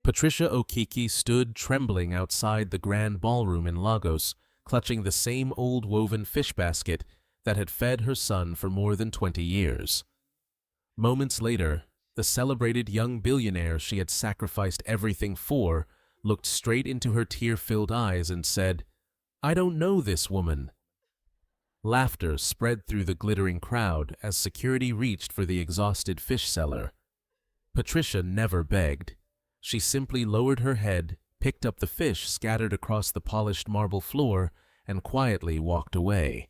Patricia Okiki stood trembling outside the grand ballroom in Lagos, clutching the same old woven fish basket that had fed her son for more than 20 years. Moments later, the celebrated young billionaire she had sacrificed everything for looked straight into her tear-filled eyes and said, "I don't know this woman." Laughter spread through the glittering crowd as security reached for the exhausted fish seller. Patricia never begged. She simply lowered her head, picked up the fish scattered across the polished marble floor, and quietly walked away.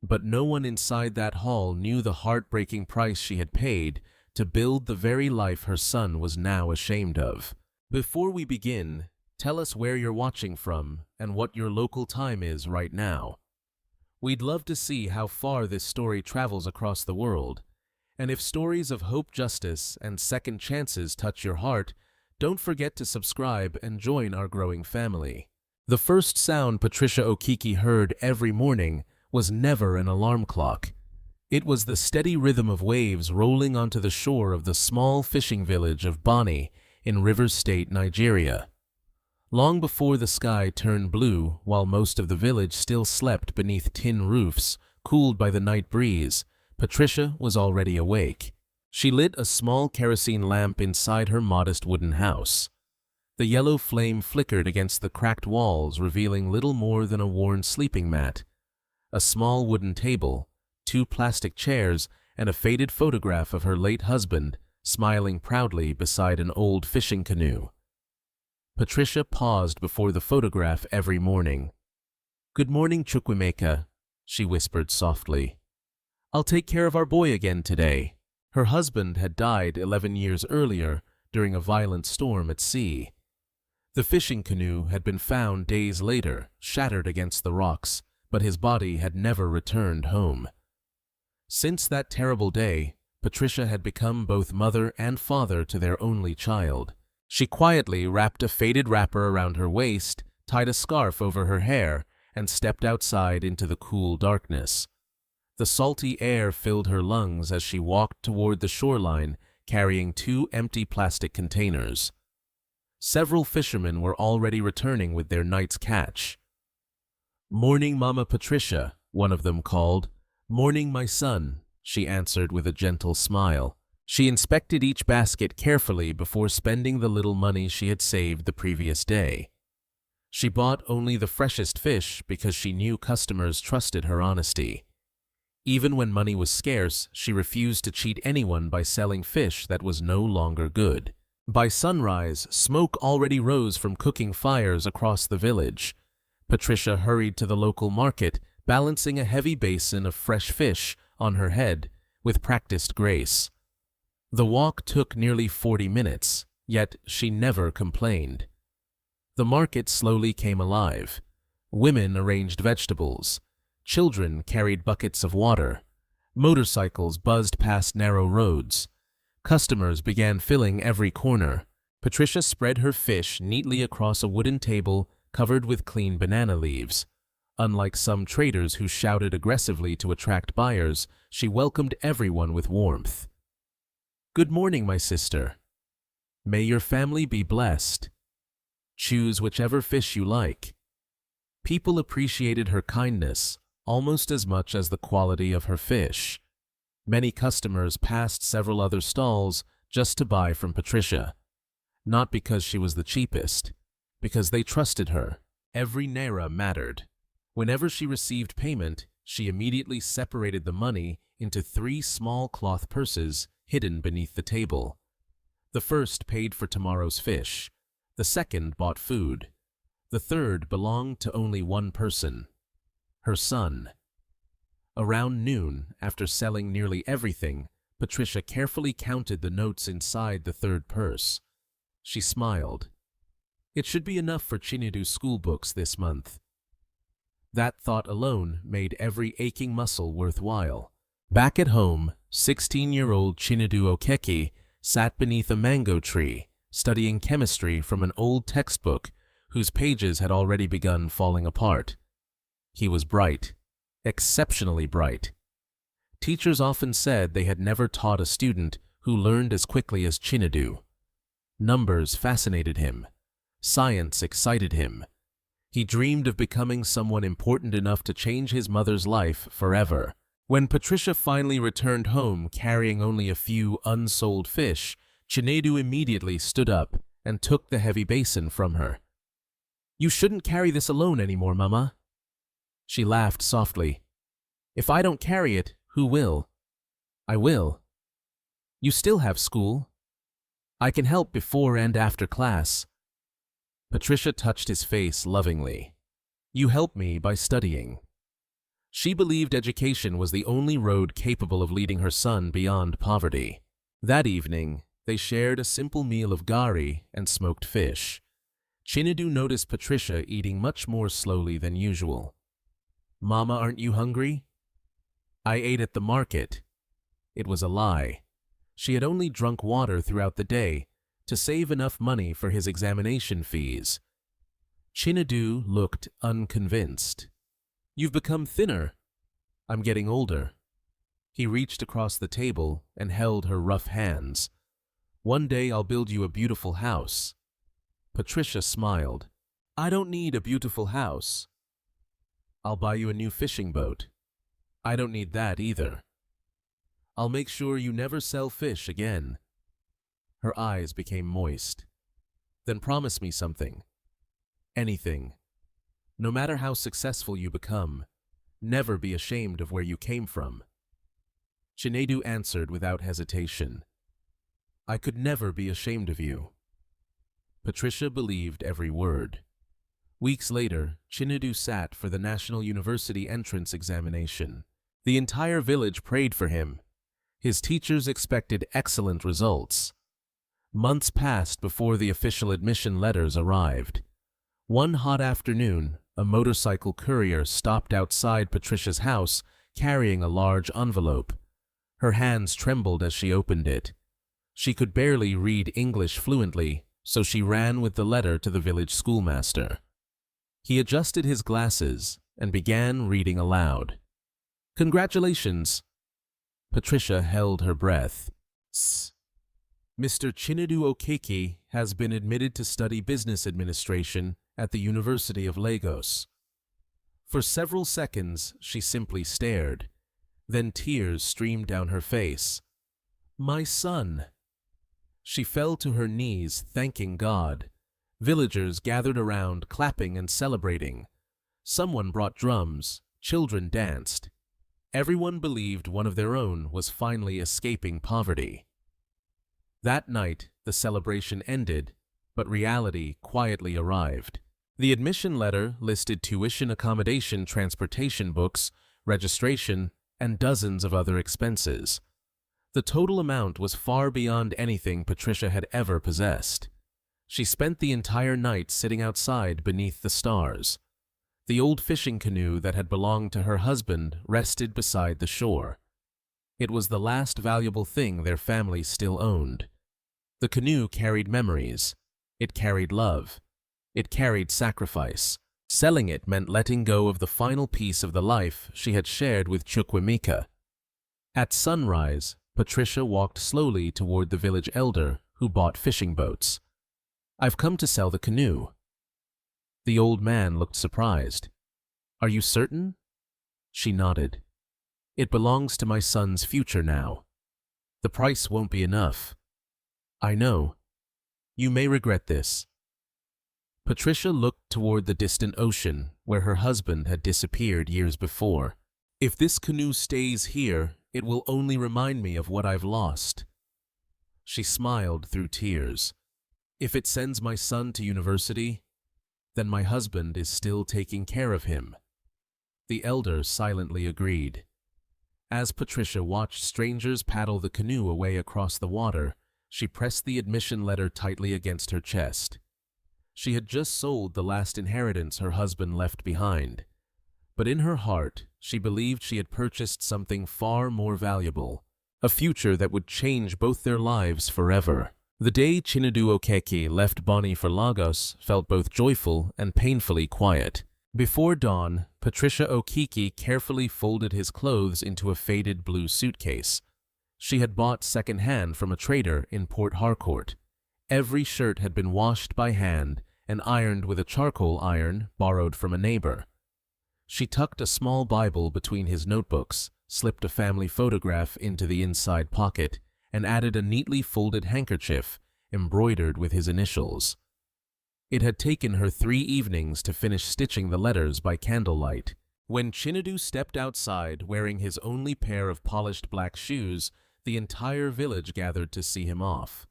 But no one inside that hall knew the heartbreaking price she had paid to build the very life her son was now ashamed of. Before we begin, tell us where you're watching from and what your local time is right now. We'd love to see how far this story travels across the world. And if stories of hope, justice, and second chances touch your heart, don't forget to subscribe and join our growing family. The first sound Patricia Okiki heard every morning was never an alarm clock. It was the steady rhythm of waves rolling onto the shore of the small fishing village of Bonny in Rivers State, Nigeria. Long before the sky turned blue, while most of the village still slept beneath tin roofs, cooled by the night breeze, Patricia was already awake. She lit a small kerosene lamp inside her modest wooden house. The yellow flame flickered against the cracked walls, revealing little more than a worn sleeping mat, a small wooden table, 2 plastic chairs, and a faded photograph of her late husband, smiling proudly beside an old fishing canoe. Patricia paused before the photograph every morning. "Good morning, Chukwemeka," she whispered softly. "I'll take care of our boy again today." Her husband had died 11 years earlier during a violent storm at sea. The fishing canoe had been found days later, shattered against the rocks, but his body had never returned home. Since that terrible day, Patricia had become both mother and father to their only child. She quietly wrapped a faded wrapper around her waist, tied a scarf over her hair, and stepped outside into the cool darkness. The salty air filled her lungs as she walked toward the shoreline, carrying 2 empty plastic containers. Several fishermen were already returning with their night's catch. "Morning, Mama Patricia," one of them called. "Morning, my son," she answered with a gentle smile. She inspected each basket carefully before spending the little money she had saved the previous day. She bought only the freshest fish because she knew customers trusted her honesty. Even when money was scarce, she refused to cheat anyone by selling fish that was no longer good. By sunrise, smoke already rose from cooking fires across the village. Patricia hurried to the local market, balancing a heavy basin of fresh fish on her head with practiced grace. The walk took nearly 40 minutes, yet she never complained. The market slowly came alive. Women arranged vegetables. Children carried buckets of water. Motorcycles buzzed past narrow roads. Customers began filling every corner. Patricia spread her fish neatly across a wooden table covered with clean banana leaves. Unlike some traders who shouted aggressively to attract buyers, she welcomed everyone with warmth. "Good morning, my sister. May your family be blessed. Choose whichever fish you like." People appreciated her kindness almost as much as the quality of her fish. Many customers passed several other stalls just to buy from Patricia. Not because she was the cheapest, because they trusted her. Every naira mattered. Whenever she received payment, she immediately separated the money into 3 small cloth purses hidden beneath the table. The first paid for tomorrow's fish. The second bought food. The third belonged to only one person, her son. Around noon, after selling nearly everything, Patricia carefully counted the notes inside the third purse. She smiled. It should be enough for Chinedu's school books this month. That thought alone made every aching muscle worthwhile. Back at home, 16-year-old Chinedu Okeki sat beneath a mango tree, studying chemistry from an old textbook whose pages had already begun falling apart. He was bright, exceptionally bright. Teachers often said they had never taught a student who learned as quickly as Chinedu. Numbers fascinated him. Science excited him. He dreamed of becoming someone important enough to change his mother's life forever. When Patricia finally returned home carrying only a few unsold fish, Chinedu immediately stood up and took the heavy basin from her. "You shouldn't carry this alone anymore, Mama." She laughed softly. "If I don't carry it, who will?" "I will." "You still have school. I can help before and after class." Patricia touched his face lovingly. "You help me by studying." She believed education was the only road capable of leading her son beyond poverty. That evening, they shared a simple meal of gari and smoked fish. Chinedu noticed Patricia eating much more slowly than usual. "Mama, aren't you hungry?" "I ate at the market." It was a lie. She had only drunk water throughout the day to save enough money for his examination fees. Chinedu looked unconvinced. "You've become thinner." "I'm getting older." He reached across the table and held her rough hands. "One day I'll build you a beautiful house." Patricia smiled. "I don't need a beautiful house." "I'll buy you a new fishing boat." "I don't need that either." "I'll make sure you never sell fish again." Her eyes became moist. "Then promise me something." "Anything. No matter how successful you become, never be ashamed of where you came from." Chinedu answered without hesitation. "I could never be ashamed of you." Patricia believed every word. Weeks later, Chinedu sat for the National University entrance examination. The entire village prayed for him. His teachers expected excellent results. Months passed before the official admission letters arrived. One hot afternoon, a motorcycle courier stopped outside Patricia's house carrying a large envelope. Her hands trembled as she opened it. She could barely read English fluently, so she ran with the letter to the village schoolmaster. He adjusted his glasses and began reading aloud. "Congratulations." Patricia held her breath. "Mr. Chinedu Okeke has been admitted to study business administration at the University of Lagos." For several seconds, she simply stared. Then tears streamed down her face. "My son!" She fell to her knees, thanking God. Villagers gathered around, clapping and celebrating. Someone brought drums. Children danced. Everyone believed one of their own was finally escaping poverty. That night, the celebration ended, but reality quietly arrived. The admission letter listed tuition, accommodation, transportation, books, registration, and dozens of other expenses. The total amount was far beyond anything Patricia had ever possessed. She spent the entire night sitting outside beneath the stars. The old fishing canoe that had belonged to her husband rested beside the shore. It was the last valuable thing their family still owned. The canoe carried memories. It carried love. It carried sacrifice. Selling it meant letting go of the final piece of the life she had shared with Chukwemeka. At sunrise, Patricia walked slowly toward the village elder who bought fishing boats. "I've come to sell the canoe." The old man looked surprised. "Are you certain?" She nodded. "It belongs to my son's future now. The price won't be enough." "I know. You may regret this." Patricia looked toward the distant ocean where her husband had disappeared years before. "If this canoe stays here, it will only remind me of what I've lost." She smiled through tears. "If it sends my son to university, then my husband is still taking care of him." The elder silently agreed. As Patricia watched strangers paddle the canoe away across the water, she pressed the admission letter tightly against her chest. She had just sold the last inheritance her husband left behind. But in her heart, she believed she had purchased something far more valuable, a future that would change both their lives forever. The day Chinedu Okeke left Bonny for Lagos felt both joyful and painfully quiet. Before dawn, Patricia Okeke carefully folded his clothes into a faded blue suitcase. She had bought second-hand from a trader in Port Harcourt. Every shirt had been washed by hand and ironed with a charcoal iron borrowed from a neighbor. She tucked a small Bible between his notebooks, slipped a family photograph into the inside pocket, and added a neatly folded handkerchief embroidered with his initials. It had taken her 3 evenings to finish stitching the letters by candlelight. When Chinedu stepped outside wearing his only pair of polished black shoes, the entire village gathered to see him off.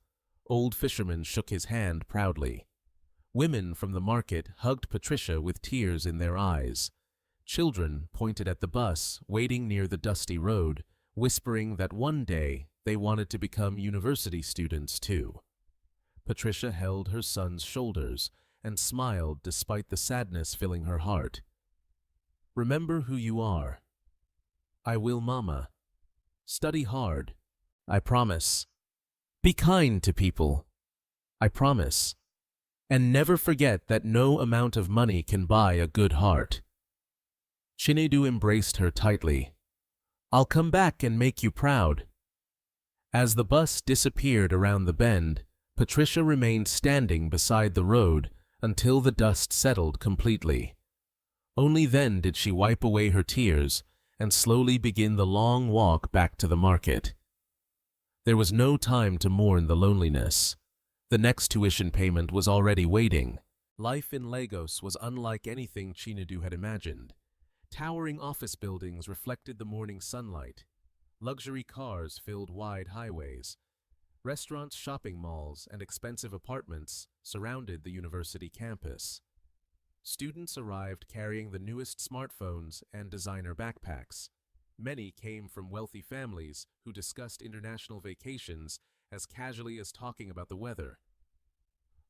Old fishermen shook his hand proudly. Women from the market hugged Patricia with tears in their eyes. Children pointed at the bus waiting near the dusty road, whispering that one day they wanted to become university students too. Patricia held her son's shoulders and smiled despite the sadness filling her heart. "Remember who you are." "I will, Mama." "Study hard." "I promise." "Be kind to people." "I promise." "And never forget that no amount of money can buy a good heart." Chinedu embraced her tightly. "I'll come back and make you proud." As the bus disappeared around the bend, Patricia remained standing beside the road until the dust settled completely. Only then did she wipe away her tears and slowly begin the long walk back to the market. There was no time to mourn the loneliness. The next tuition payment was already waiting. Life in Lagos was unlike anything Chinedu had imagined. Towering office buildings reflected the morning sunlight. Luxury cars filled wide highways. Restaurants, shopping malls, and expensive apartments surrounded the university campus. Students arrived carrying the newest smartphones and designer backpacks. Many came from wealthy families who discussed international vacations as casually as talking about the weather.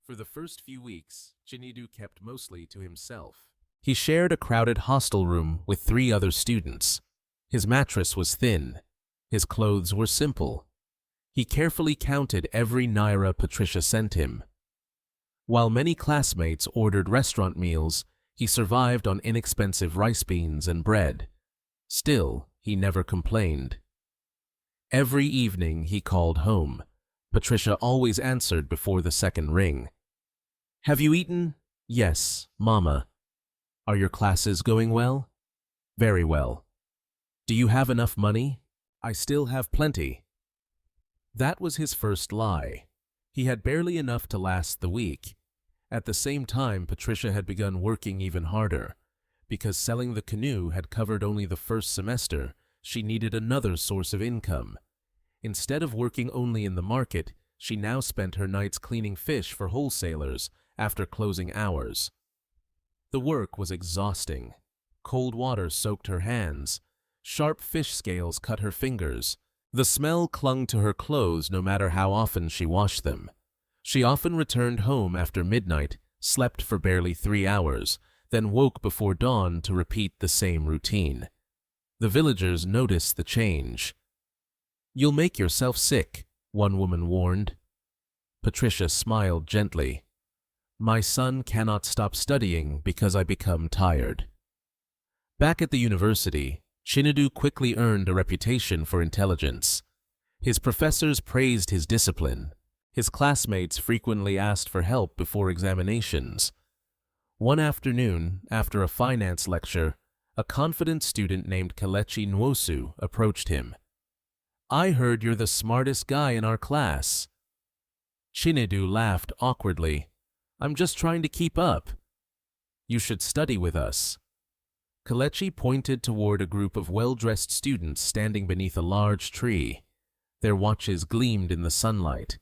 For the first few weeks, Chinedu kept mostly to himself. He shared a crowded hostel room with 3 other students. His mattress was thin. His clothes were simple. He carefully counted every naira Patricia sent him. While many classmates ordered restaurant meals, he survived on inexpensive rice beans and bread. Still, he never complained. Every evening he called home. Patricia always answered before the second ring. "Have you eaten?" "Yes, Mama." "Are your classes going well?" "Very well." "Do you have enough money?" "I still have plenty." That was his first lie. He had barely enough to last the week. At the same time, Patricia had begun working even harder. Because selling the canoe had covered only the first semester, she needed another source of income. Instead of working only in the market, she now spent her nights cleaning fish for wholesalers after closing hours. The work was exhausting. Cold water soaked her hands. Sharp fish scales cut her fingers. The smell clung to her clothes no matter how often she washed them. She often returned home after midnight, slept for barely 3 hours, then woke before dawn to repeat the same routine. The villagers noticed the change. "You'll make yourself sick," one woman warned. Patricia smiled gently. "My son cannot stop studying because I become tired." Back at the university, Chinedu quickly earned a reputation for intelligence. His professors praised his discipline. His classmates frequently asked for help before examinations. One afternoon, after a finance lecture, a confident student named Kelechi Nwosu approached him. "I heard you're the smartest guy in our class." Chinedu laughed awkwardly. "I'm just trying to keep up." "You should study with us." Kelechi pointed toward a group of well-dressed students standing beneath a large tree. Their watches gleamed in the sunlight.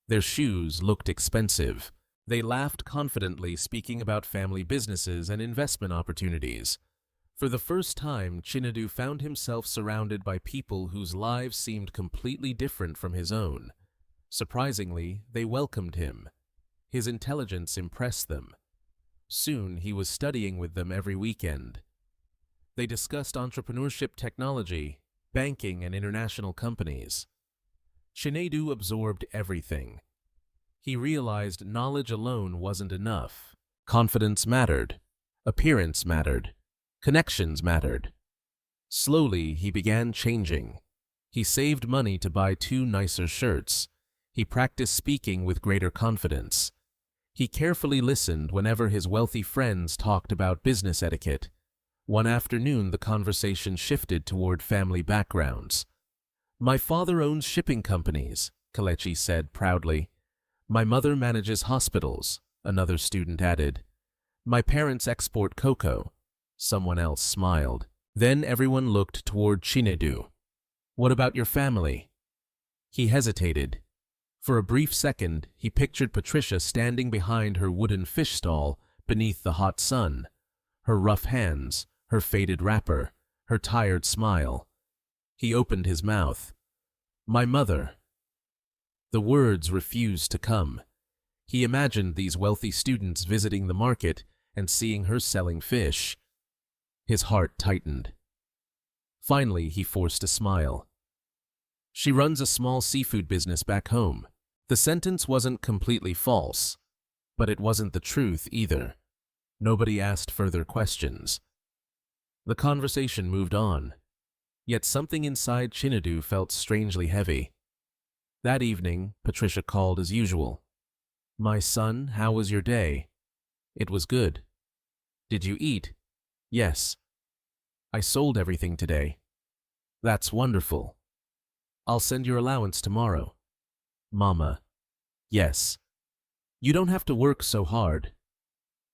Their shoes looked expensive. They laughed confidently, speaking about family businesses and investment opportunities. For the first time, Chinedu found himself surrounded by people whose lives seemed completely different from his own. Surprisingly, they welcomed him. His intelligence impressed them. Soon, he was studying with them every weekend. They discussed entrepreneurship, technology, banking, and international companies. Chinedu absorbed everything. He realized knowledge alone wasn't enough. Confidence mattered. Appearance mattered. Connections mattered. Slowly, he began changing. He saved money to buy 2 nicer shirts. He practiced speaking with greater confidence. He carefully listened whenever his wealthy friends talked about business etiquette. One afternoon, the conversation shifted toward family backgrounds. "My father owns shipping companies," Kelechi said proudly. "My mother manages hospitals," another student added. "My parents export cocoa." Someone else smiled. Then everyone looked toward Chinedu. "What about your family?" He hesitated. For a brief second, he pictured Patricia standing behind her wooden fish stall beneath the hot sun. Her rough hands, her faded wrapper, her tired smile. He opened his mouth. "My mother." The words refused to come. He imagined these wealthy students visiting the market and seeing her selling fish. His heart tightened. Finally, he forced a smile. "She runs a small seafood business back home." The sentence wasn't completely false, but it wasn't the truth either. Nobody asked further questions. The conversation moved on, yet something inside Chinedu felt strangely heavy. That evening, Patricia called as usual. "My son, how was your day?" "It was good." "Did you eat?" "Yes." "I sold everything today." "That's wonderful." "I'll send your allowance tomorrow." "Mama." "Yes." "You don't have to work so hard."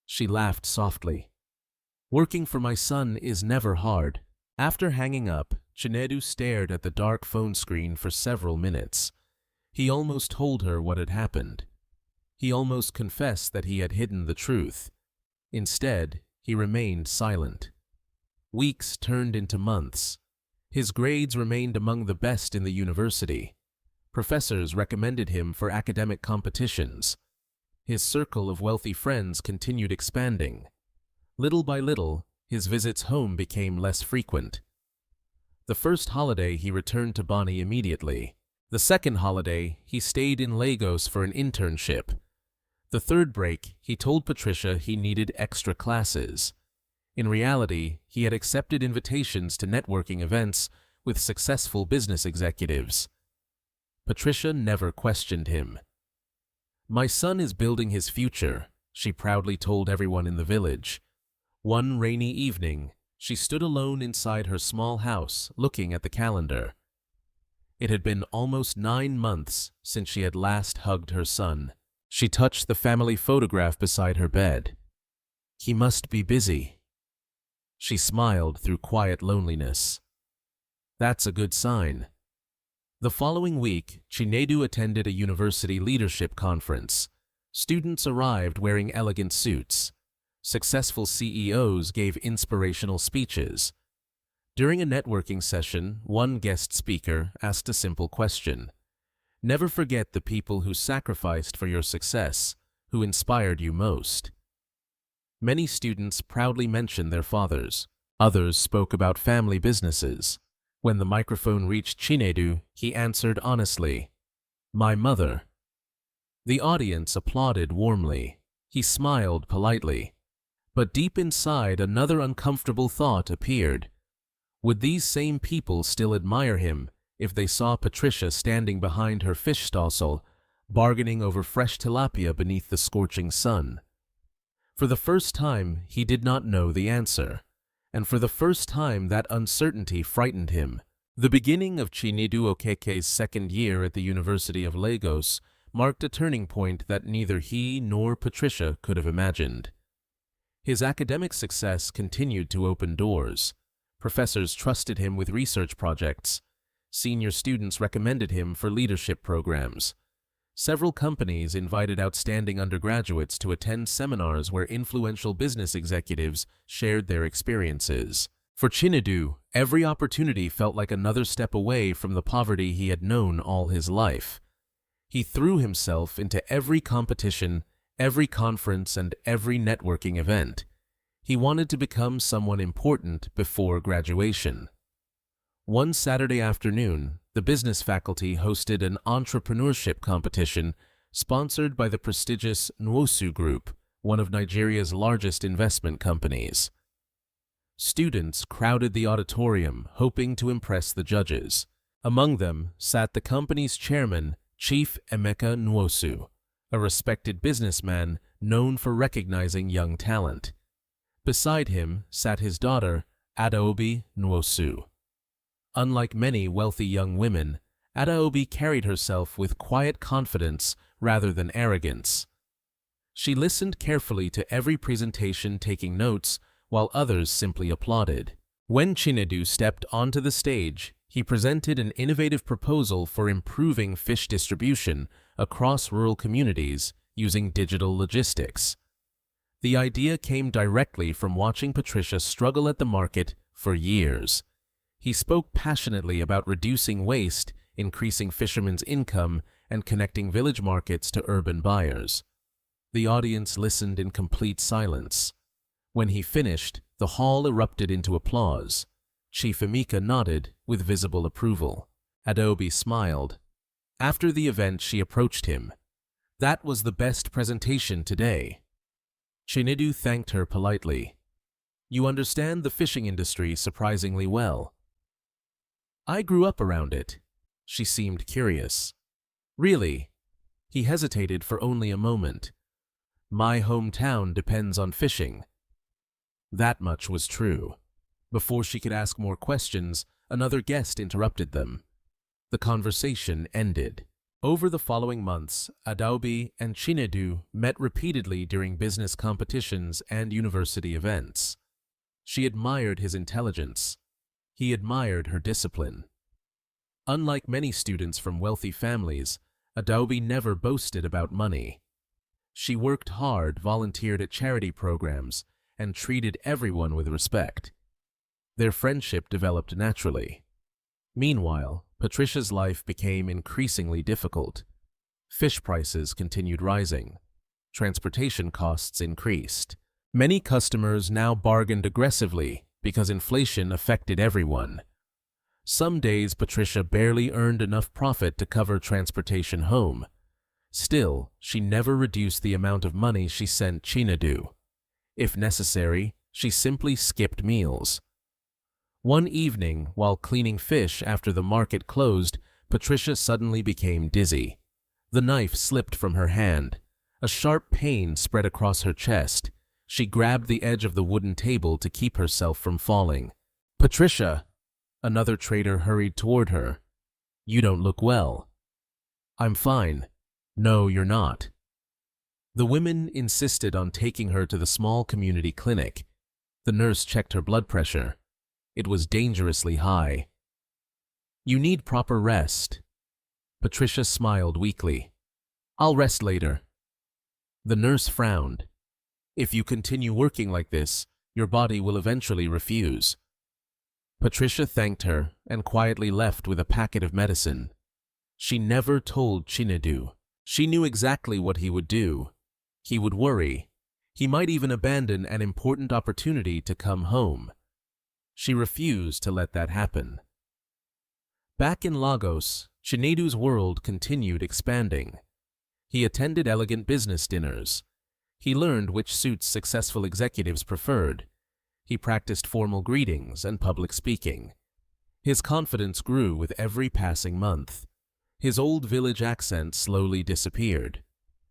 She laughed softly. "Working for my son is never hard." After hanging up, Chinedu stared at the dark phone screen for several minutes. He almost told her what had happened. He almost confessed that he had hidden the truth. Instead, he remained silent. Weeks turned into months. His grades remained among the best in the university. Professors recommended him for academic competitions. His circle of wealthy friends continued expanding. Little by little, his visits home became less frequent. The first holiday, he returned to Bonny immediately. The second holiday, he stayed in Lagos for an internship. The third break, he told Patricia he needed extra classes. In reality, he had accepted invitations to networking events with successful business executives. Patricia never questioned him. "My son is building his future," she proudly told everyone in the village. One rainy evening, she stood alone inside her small house, looking at the calendar. It had been almost 9 months since she had last hugged her son. She touched the family photograph beside her bed. "He must be busy." She smiled through quiet loneliness. "That's a good sign." The following week, Chinedu attended a university leadership conference. Students arrived wearing elegant suits. Successful CEOs gave inspirational speeches. During a networking session, one guest speaker asked a simple question. "Never forget the people who sacrificed for your success, who inspired you most." Many students proudly mentioned their fathers. Others spoke about family businesses. When the microphone reached Chinedu, he answered honestly, "My mother." The audience applauded warmly. He smiled politely. But deep inside, another uncomfortable thought appeared. Would these same people still admire him if they saw Patricia standing behind her fish stall, bargaining over fresh tilapia beneath the scorching sun? For the first time, he did not know the answer. And for the first time, that uncertainty frightened him. The beginning of Chinedu Okeke's second year at the University of Lagos marked a turning point that neither he nor Patricia could have imagined. His academic success continued to open doors. Professors trusted him with research projects. Senior students recommended him for leadership programs. Several companies invited outstanding undergraduates to attend seminars where influential business executives shared their experiences. For Chinedu, every opportunity felt like another step away from the poverty he had known all his life. He threw himself into every competition, every conference, and every networking event. He wanted to become someone important before graduation. One Saturday afternoon, the business faculty hosted an entrepreneurship competition sponsored by the prestigious Nwosu Group, one of Nigeria's largest investment companies. Students crowded the auditorium, hoping to impress the judges. Among them sat the company's chairman, Chief Emeka Nwosu, a respected businessman known for recognizing young talent. Beside him sat his daughter, Adaobi Nwosu. Unlike many wealthy young women, Adaobi carried herself with quiet confidence rather than arrogance. She listened carefully to every presentation, taking notes, while others simply applauded. When Chinedu stepped onto the stage, he presented an innovative proposal for improving fish distribution across rural communities using digital logistics. The idea came directly from watching Patricia struggle at the market for years. He spoke passionately about reducing waste, increasing fishermen's income, and connecting village markets to urban buyers. The audience listened in complete silence. When he finished, the hall erupted into applause. Chief Emeka nodded with visible approval. Adaobi smiled. After the event, she approached him. "That was the best presentation today." Chinedu thanked her politely. "You understand the fishing industry surprisingly well." "I grew up around it." She seemed curious. "Really?" He hesitated for only a moment. "My hometown depends on fishing." That much was true. Before she could ask more questions, another guest interrupted them. The conversation ended. Over the following months, Adaobi and Chinedu met repeatedly during business competitions and university events. She admired his intelligence. He admired her discipline. Unlike many students from wealthy families, Adaobi never boasted about money. She worked hard, volunteered at charity programs, and treated everyone with respect. Their friendship developed naturally. Meanwhile, Patricia's life became increasingly difficult. Fish prices continued rising. Transportation costs increased. Many customers now bargained aggressively because inflation affected everyone. Some days Patricia barely earned enough profit to cover transportation home. Still, she never reduced the amount of money she sent Chinedu. If necessary, she simply skipped meals. One evening, while cleaning fish after the market closed, Patricia suddenly became dizzy. The knife slipped from her hand. A sharp pain spread across her chest. She grabbed the edge of the wooden table to keep herself from falling. "Patricia!" Another trader hurried toward her. "You don't look well." "I'm fine." "No, you're not." The women insisted on taking her to the small community clinic. The nurse checked her blood pressure. It was dangerously high. "You need proper rest." Patricia smiled weakly. "I'll rest later." The nurse frowned. "If you continue working like this, your body will eventually refuse." Patricia thanked her and quietly left with a packet of medicine. She never told Chinedu. She knew exactly what he would do. He would worry. He might even abandon an important opportunity to come home. She refused to let that happen. Back in Lagos, Chinedu's world continued expanding. He attended elegant business dinners. He learned which suits successful executives preferred. He practiced formal greetings and public speaking. His confidence grew with every passing month. His old village accent slowly disappeared.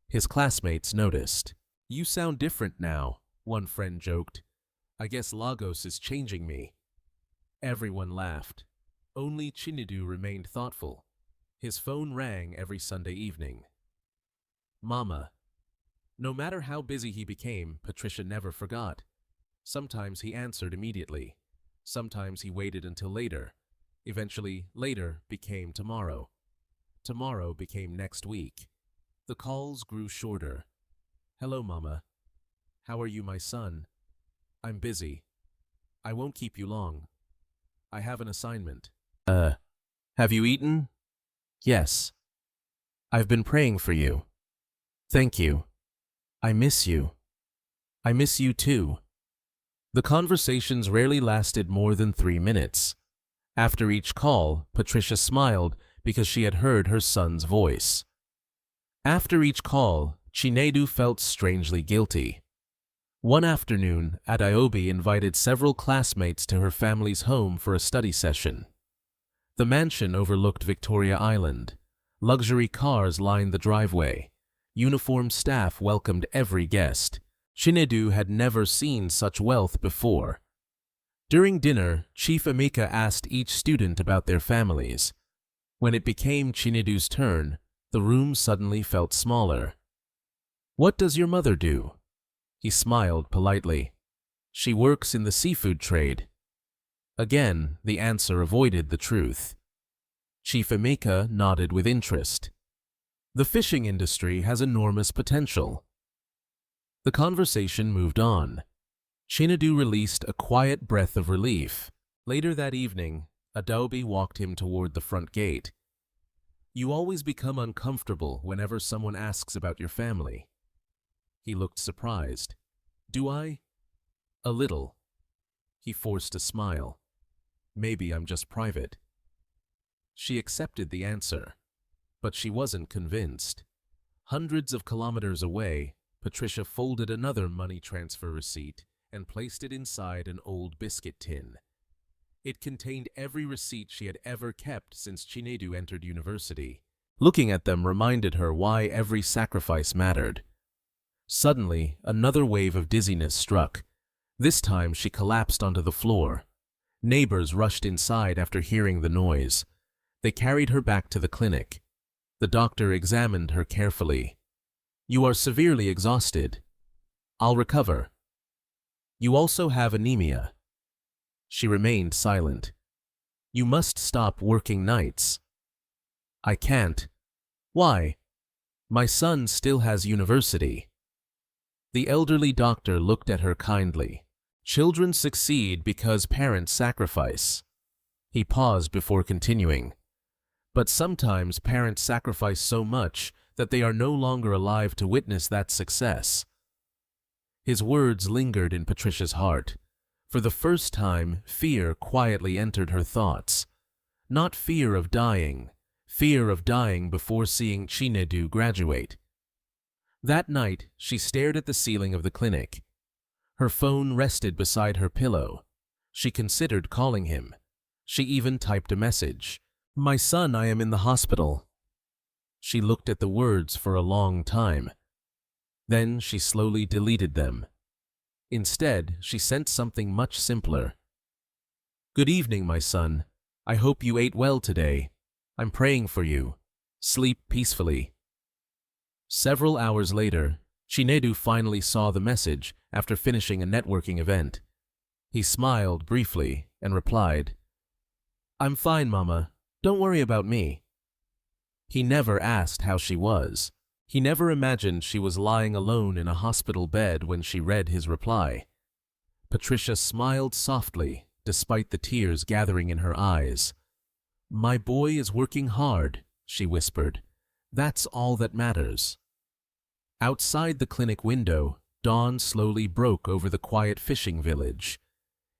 His classmates noticed. "You sound different now," one friend joked. "I guess Lagos is changing me." Everyone laughed. Only Chinedu remained thoughtful. His phone rang every Sunday evening. "Mama." No matter how busy he became, Patricia never forgot. Sometimes he answered immediately. Sometimes he waited until later. Eventually, later became tomorrow. Tomorrow became next week. The calls grew shorter. "Hello, Mama. How are you, my son? I'm busy. I won't keep you long. I have an assignment." Have you eaten?" "Yes. I've been praying for you." "Thank you. I miss you." "I miss you too." The conversations rarely lasted more than 3 minutes. After each call, Patricia smiled because she had heard her son's voice. After each call, Chinedu felt strangely guilty. One afternoon, Adaobi invited several classmates to her family's home for a study session. The mansion overlooked Victoria Island. Luxury cars lined the driveway. Uniformed staff welcomed every guest. Chinedu had never seen such wealth before. During dinner, Chief Emeka asked each student about their families. When it became Chinedu's turn, the room suddenly felt smaller. "What does your mother do?" He smiled politely. "She works in the seafood trade." Again, the answer avoided the truth. Chief Emeka nodded with interest. "The fishing industry has enormous potential." The conversation moved on. Chinedu released a quiet breath of relief. Later that evening, Adobe walked him toward the front gate. "You always become uncomfortable whenever someone asks about your family." He looked surprised. "Do I?" "A little." He forced a smile. "Maybe I'm just private." She accepted the answer, but she wasn't convinced. Hundreds of kilometers away, Patricia folded another money transfer receipt and placed it inside an old biscuit tin. It contained every receipt she had ever kept since Chinedu entered university. Looking at them reminded her why every sacrifice mattered. Suddenly, another wave of dizziness struck. This time she collapsed onto the floor. Neighbors rushed inside after hearing the noise. They carried her back to the clinic. The doctor examined her carefully. "You are severely exhausted." "I'll recover." "You also have anemia." She remained silent. "You must stop working nights." "I can't." "Why?" "My son still has university." The elderly doctor looked at her kindly. "Children succeed because parents sacrifice." He paused before continuing. "But sometimes parents sacrifice so much that they are no longer alive to witness that success." His words lingered in Patricia's heart. For the first time, fear quietly entered her thoughts. Not fear of dying before seeing Chinedu graduate. That night, she stared at the ceiling of the clinic. Her phone rested beside her pillow. She considered calling him. She even typed a message. "My son, I am in the hospital." She looked at the words for a long time. Then she slowly deleted them. Instead, she sent something much simpler. "Good evening, my son. I hope you ate well today. I'm praying for you. Sleep peacefully." Several hours later, Chinedu finally saw the message after finishing a networking event. He smiled briefly and replied, "I'm fine, Mama. Don't worry about me." He never asked how she was. He never imagined she was lying alone in a hospital bed when she read his reply. Patricia smiled softly, despite the tears gathering in her eyes. "My boy is working hard," she whispered. "That's all that matters." Outside the clinic window, dawn slowly broke over the quiet fishing village.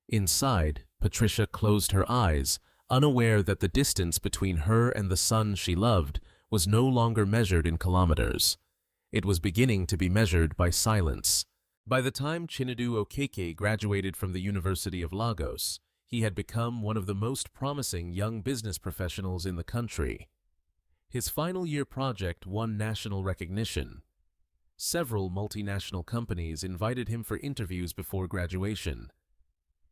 Inside, Patricia closed her eyes, unaware that the distance between her and the son she loved was no longer measured in kilometers. It was beginning to be measured by silence. By the time Chinedu Okeke graduated from the University of Lagos, he had become one of the most promising young business professionals in the country. His final year project won national recognition. Several multinational companies invited him for interviews before graduation.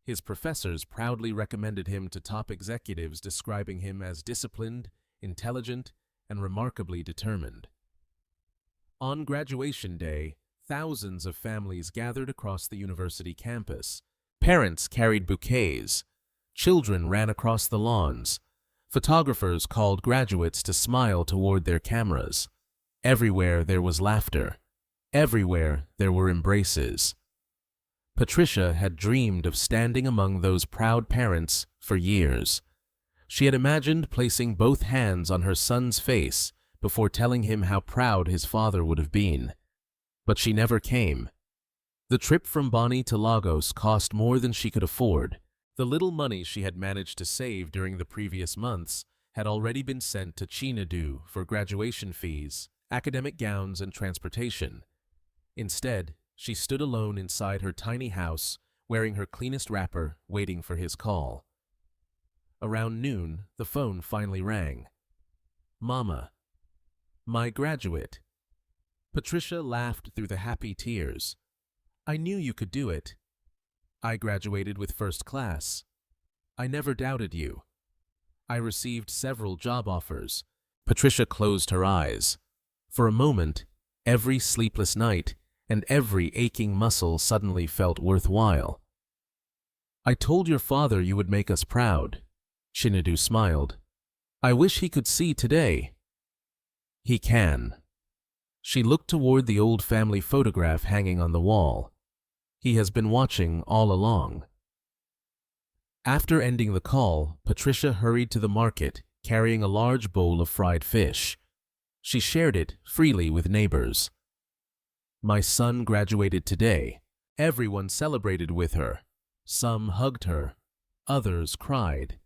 His professors proudly recommended him to top executives, describing him as disciplined, intelligent, and remarkably determined. On graduation day, thousands of families gathered across the university campus. Parents carried bouquets. Children ran across the lawns. Photographers called graduates to smile toward their cameras. Everywhere there was laughter. Everywhere there were embraces. Patricia had dreamed of standing among those proud parents for years. She had imagined placing both hands on her son's face before telling him how proud his father would have been. But she never came. The trip from Bonny to Lagos cost more than she could afford. The little money she had managed to save during the previous months had already been sent to Chinedu for graduation fees, academic gowns, and transportation. Instead, she stood alone inside her tiny house, wearing her cleanest wrapper, waiting for his call. Around noon, the phone finally rang. "Mama." My graduate. Patricia laughed through the happy tears. I knew you could do it. I graduated with first class. I never doubted you. I received several job offers. Patricia closed her eyes. For a moment, every sleepless night and every aching muscle suddenly felt worthwhile. I told your father you would make us proud. Chinedu smiled. I wish he could see today. He can. She looked toward the old family photograph hanging on the wall. He has been watching all along. After ending the call, Patricia hurried to the market, carrying a large bowl of fried fish. She shared it freely with neighbors. My son graduated today. Everyone celebrated with her. Some hugged her. Others cried.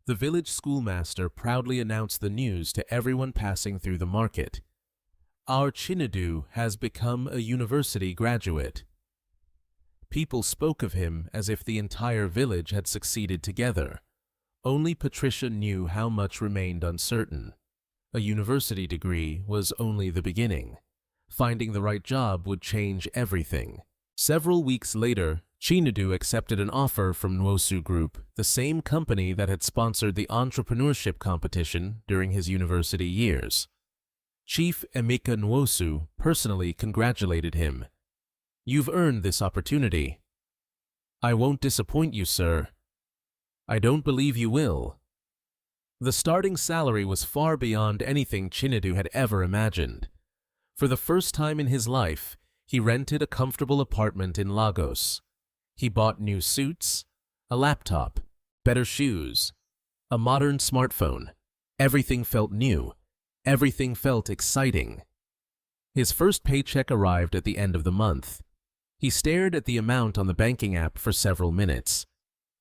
The village schoolmaster proudly announced the news to everyone passing through the market. Our Chinedu has become a university graduate. People spoke of him as if the entire village had succeeded together. Only Patricia knew how much remained uncertain. A university degree was only the beginning. Finding the right job would change everything. Several weeks later, Chinedu accepted an offer from Nwosu Group, the same company that had sponsored the entrepreneurship competition during his university years. Chief Emeka Nwosu personally congratulated him. You've earned this opportunity. I won't disappoint you, sir. I don't believe you will. The starting salary was far beyond anything Chinedu had ever imagined. For the first time in his life, he rented a comfortable apartment in Lagos. He bought new suits, a laptop, better shoes, a modern smartphone. Everything felt new. Everything felt exciting. His first paycheck arrived at the end of the month. He stared at the amount on the banking app for several minutes.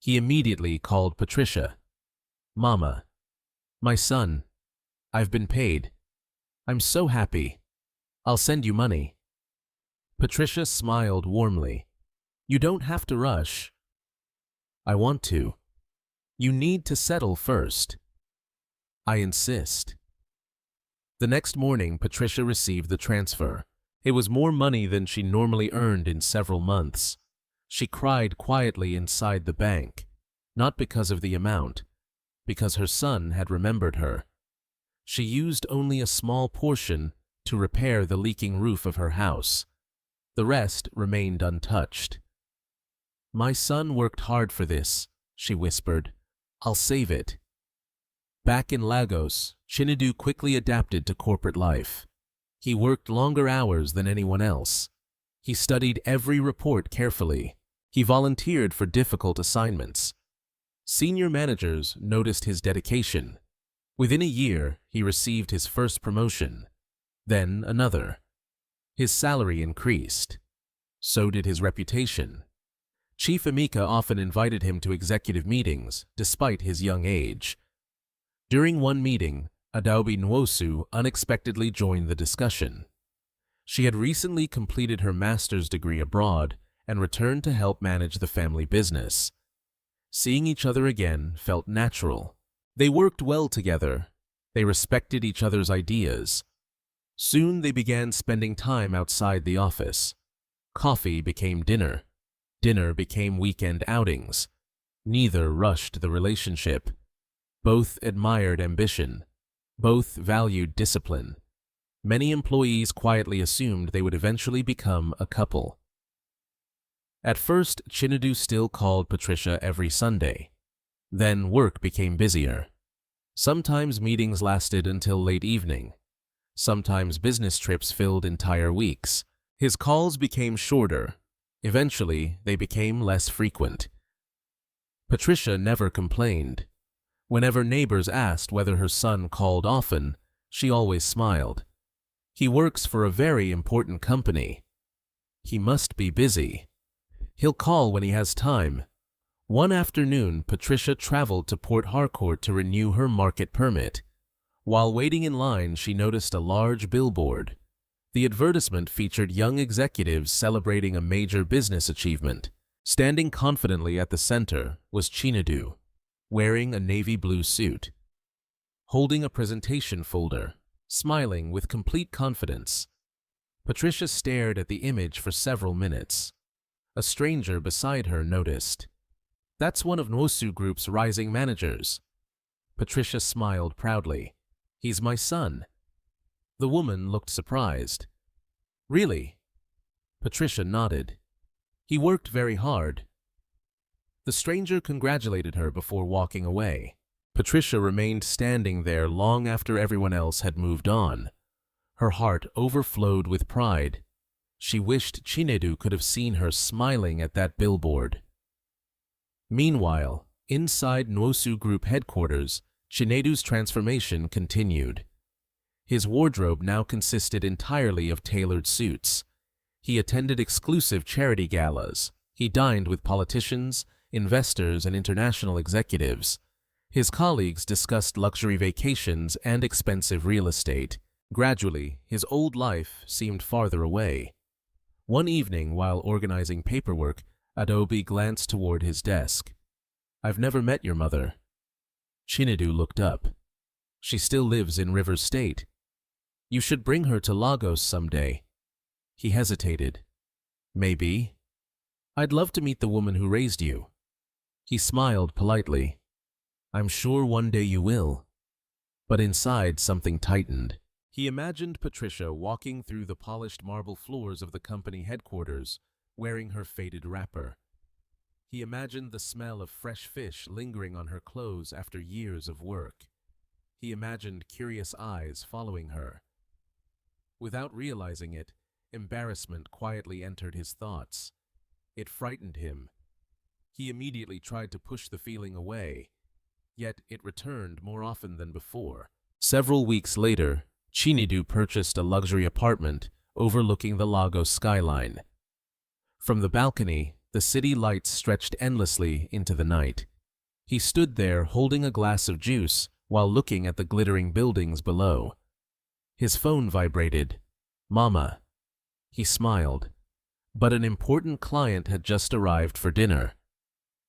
He immediately called Patricia. Mama, my son, I've been paid. I'm so happy. I'll send you money. Patricia smiled warmly. You don't have to rush. I want to. You need to settle first. I insist. The next morning, Patricia received the transfer. It was more money than she normally earned in several months. She cried quietly inside the bank, not because of the amount, because her son had remembered her. She used only a small portion to repair the leaking roof of her house. The rest remained untouched. My son worked hard for this, she whispered. I'll save it. Back in Lagos, Chinedu quickly adapted to corporate life. He worked longer hours than anyone else. He studied every report carefully. He volunteered for difficult assignments. Senior managers noticed his dedication. Within a year, he received his first promotion, then another. His salary increased. So did his reputation. Chief Emeka often invited him to executive meetings, despite his young age. During one meeting, Adaobi Nwosu unexpectedly joined the discussion. She had recently completed her master's degree abroad and returned to help manage the family business. Seeing each other again felt natural. They worked well together. They respected each other's ideas. Soon they began spending time outside the office. Coffee became dinner. Dinner became weekend outings. Neither rushed the relationship. Both admired ambition. Both valued discipline. Many employees quietly assumed they would eventually become a couple. At first, Chinedu still called Patricia every Sunday. Then work became busier. Sometimes meetings lasted until late evening. Sometimes business trips filled entire weeks. His calls became shorter. Eventually, they became less frequent. Patricia never complained. Whenever neighbors asked whether her son called often, she always smiled. He works for a very important company. He must be busy. He'll call when he has time. One afternoon, Patricia traveled to Port Harcourt to renew her market permit. While waiting in line, she noticed a large billboard. The advertisement featured young executives celebrating a major business achievement. Standing confidently at the center was Chinedu, wearing a navy blue suit. Holding a presentation folder, smiling with complete confidence. Patricia stared at the image for several minutes. A stranger beside her noticed. "That's one of Nwosu Group's rising managers." Patricia smiled proudly. "He's my son." The woman looked surprised. "Really?" Patricia nodded. "He worked very hard." The stranger congratulated her before walking away. Patricia remained standing there long after everyone else had moved on. Her heart overflowed with pride. She wished Chinedu could have seen her smiling at that billboard. Meanwhile, inside Nwosu Group headquarters, Chinedu's transformation continued. His wardrobe now consisted entirely of tailored suits. He attended exclusive charity galas. He dined with politicians, investors, and international executives. His colleagues discussed luxury vacations and expensive real estate. Gradually, his old life seemed farther away. One evening, while organizing paperwork, Adobe glanced toward his desk. "I've never met your mother." Chinedu looked up. "She still lives in River State. You should bring her to Lagos someday." He hesitated. "Maybe. I'd love to meet the woman who raised you." He smiled politely. "I'm sure one day you will." But inside something tightened. He imagined Patricia walking through the polished marble floors of the company headquarters, wearing her faded wrapper. He imagined the smell of fresh fish lingering on her clothes after years of work. He imagined curious eyes following her. Without realizing it, embarrassment quietly entered his thoughts. It frightened him. He immediately tried to push the feeling away, yet it returned more often than before. Several weeks later, Chinedu purchased a luxury apartment overlooking the Lagos skyline. From the balcony, the city lights stretched endlessly into the night. He stood there holding a glass of juice while looking at the glittering buildings below. His phone vibrated. "Mama." He smiled. But an important client had just arrived for dinner.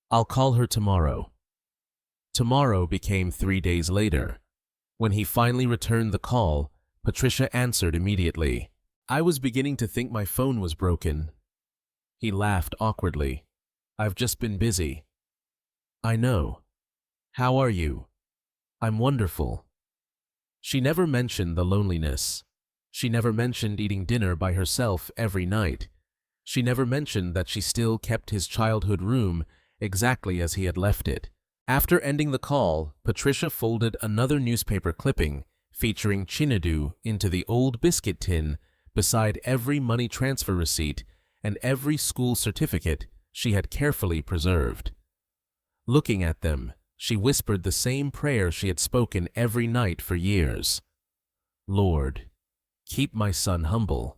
"I'll call her tomorrow." Tomorrow became 3 days later. When he finally returned the call, Patricia answered immediately. "I was beginning to think my phone was broken." He laughed awkwardly. "I've just been busy." "I know. How are you?" "I'm wonderful." She never mentioned the loneliness. She never mentioned eating dinner by herself every night. She never mentioned that she still kept his childhood room exactly as he had left it. After ending the call, Patricia folded another newspaper clipping featuring Chinedu into the old biscuit tin beside every money transfer receipt and every school certificate she had carefully preserved. Looking at them, she whispered the same prayer she had spoken every night for years. "Lord, keep my son humble."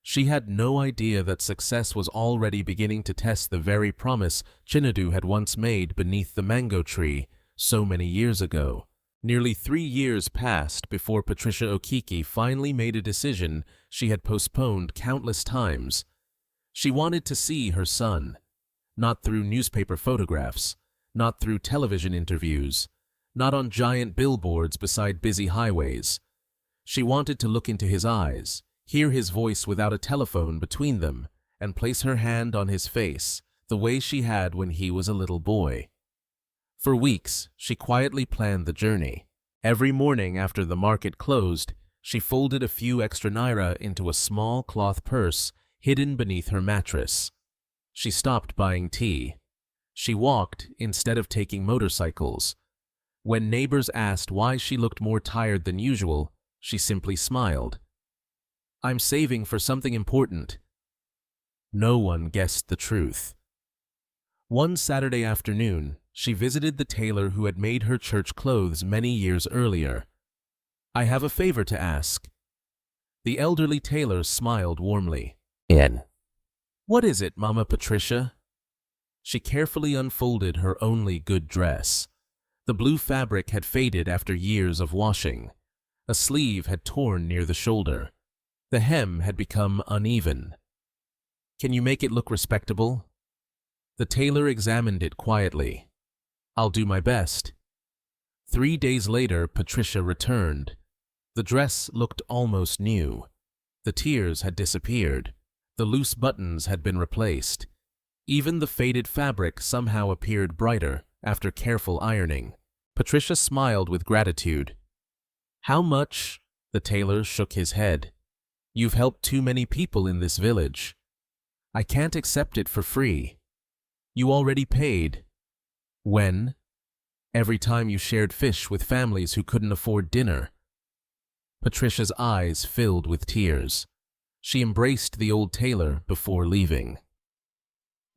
She had no idea that success was already beginning to test the very promise Chinedu had once made beneath the mango tree so many years ago. Nearly 3 years passed before Patricia Okiki finally made a decision she had postponed countless times. She wanted to see her son, not through newspaper photographs, not through television interviews, not on giant billboards beside busy highways. She wanted to look into his eyes, hear his voice without a telephone between them, and place her hand on his face, the way she had when he was a little boy. For weeks, she quietly planned the journey. Every morning after the market closed, she folded a few extra naira into a small cloth purse hidden beneath her mattress. She stopped buying tea. She walked instead of taking motorcycles. When neighbors asked why she looked more tired than usual, she simply smiled. "I'm saving for something important." No one guessed the truth. One Saturday afternoon, she visited the tailor who had made her church clothes many years earlier. "I have a favor to ask." The elderly tailor smiled warmly. "What is it, Mama Patricia?" She carefully unfolded her only good dress. The blue fabric had faded after years of washing. A sleeve had torn near the shoulder. The hem had become uneven. "Can you make it look respectable?" The tailor examined it quietly. "I'll do my best." 3 days later, Patricia returned. The dress looked almost new. The tears had disappeared. The loose buttons had been replaced. Even the faded fabric somehow appeared brighter after careful ironing. Patricia smiled with gratitude. "How much?" The tailor shook his head. "You've helped too many people in this village. I can't accept it for free. You already paid." "When?" "Every time you shared fish with families who couldn't afford dinner." Patricia's eyes filled with tears. She embraced the old tailor before leaving.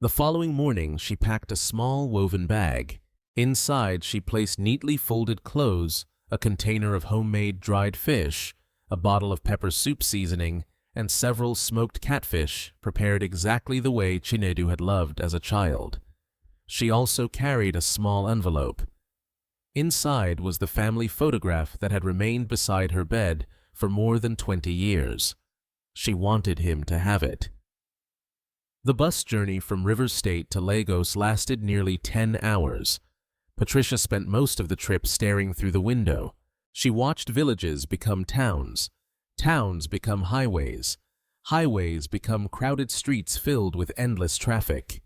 The following morning, she packed a small woven bag. Inside, she placed neatly folded clothes, a container of homemade dried fish, a bottle of pepper soup seasoning, and several smoked catfish prepared exactly the way Chinedu had loved as a child. She also carried a small envelope. Inside was the family photograph that had remained beside her bed for more than 20 years. She wanted him to have it. The bus journey from River State to Lagos lasted nearly 10 hours. Patricia spent most of the trip staring through the window. She watched villages become towns, towns become highways, highways become crowded streets filled with endless traffic.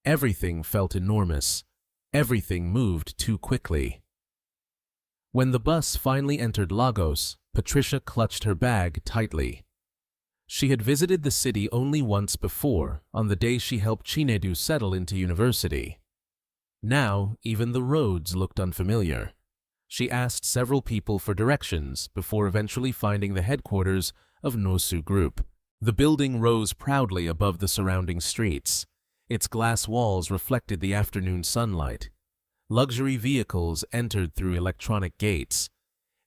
Everything felt enormous. Everything moved too quickly. When the bus finally entered Lagos, Patricia clutched her bag tightly. She had visited the city only once before, on the day she helped Chinedu settle into university. Now, even the roads looked unfamiliar. She asked several people for directions before eventually finding the headquarters of Nosu Group. The building rose proudly above the surrounding streets. Its glass walls reflected the afternoon sunlight. Luxury vehicles entered through electronic gates.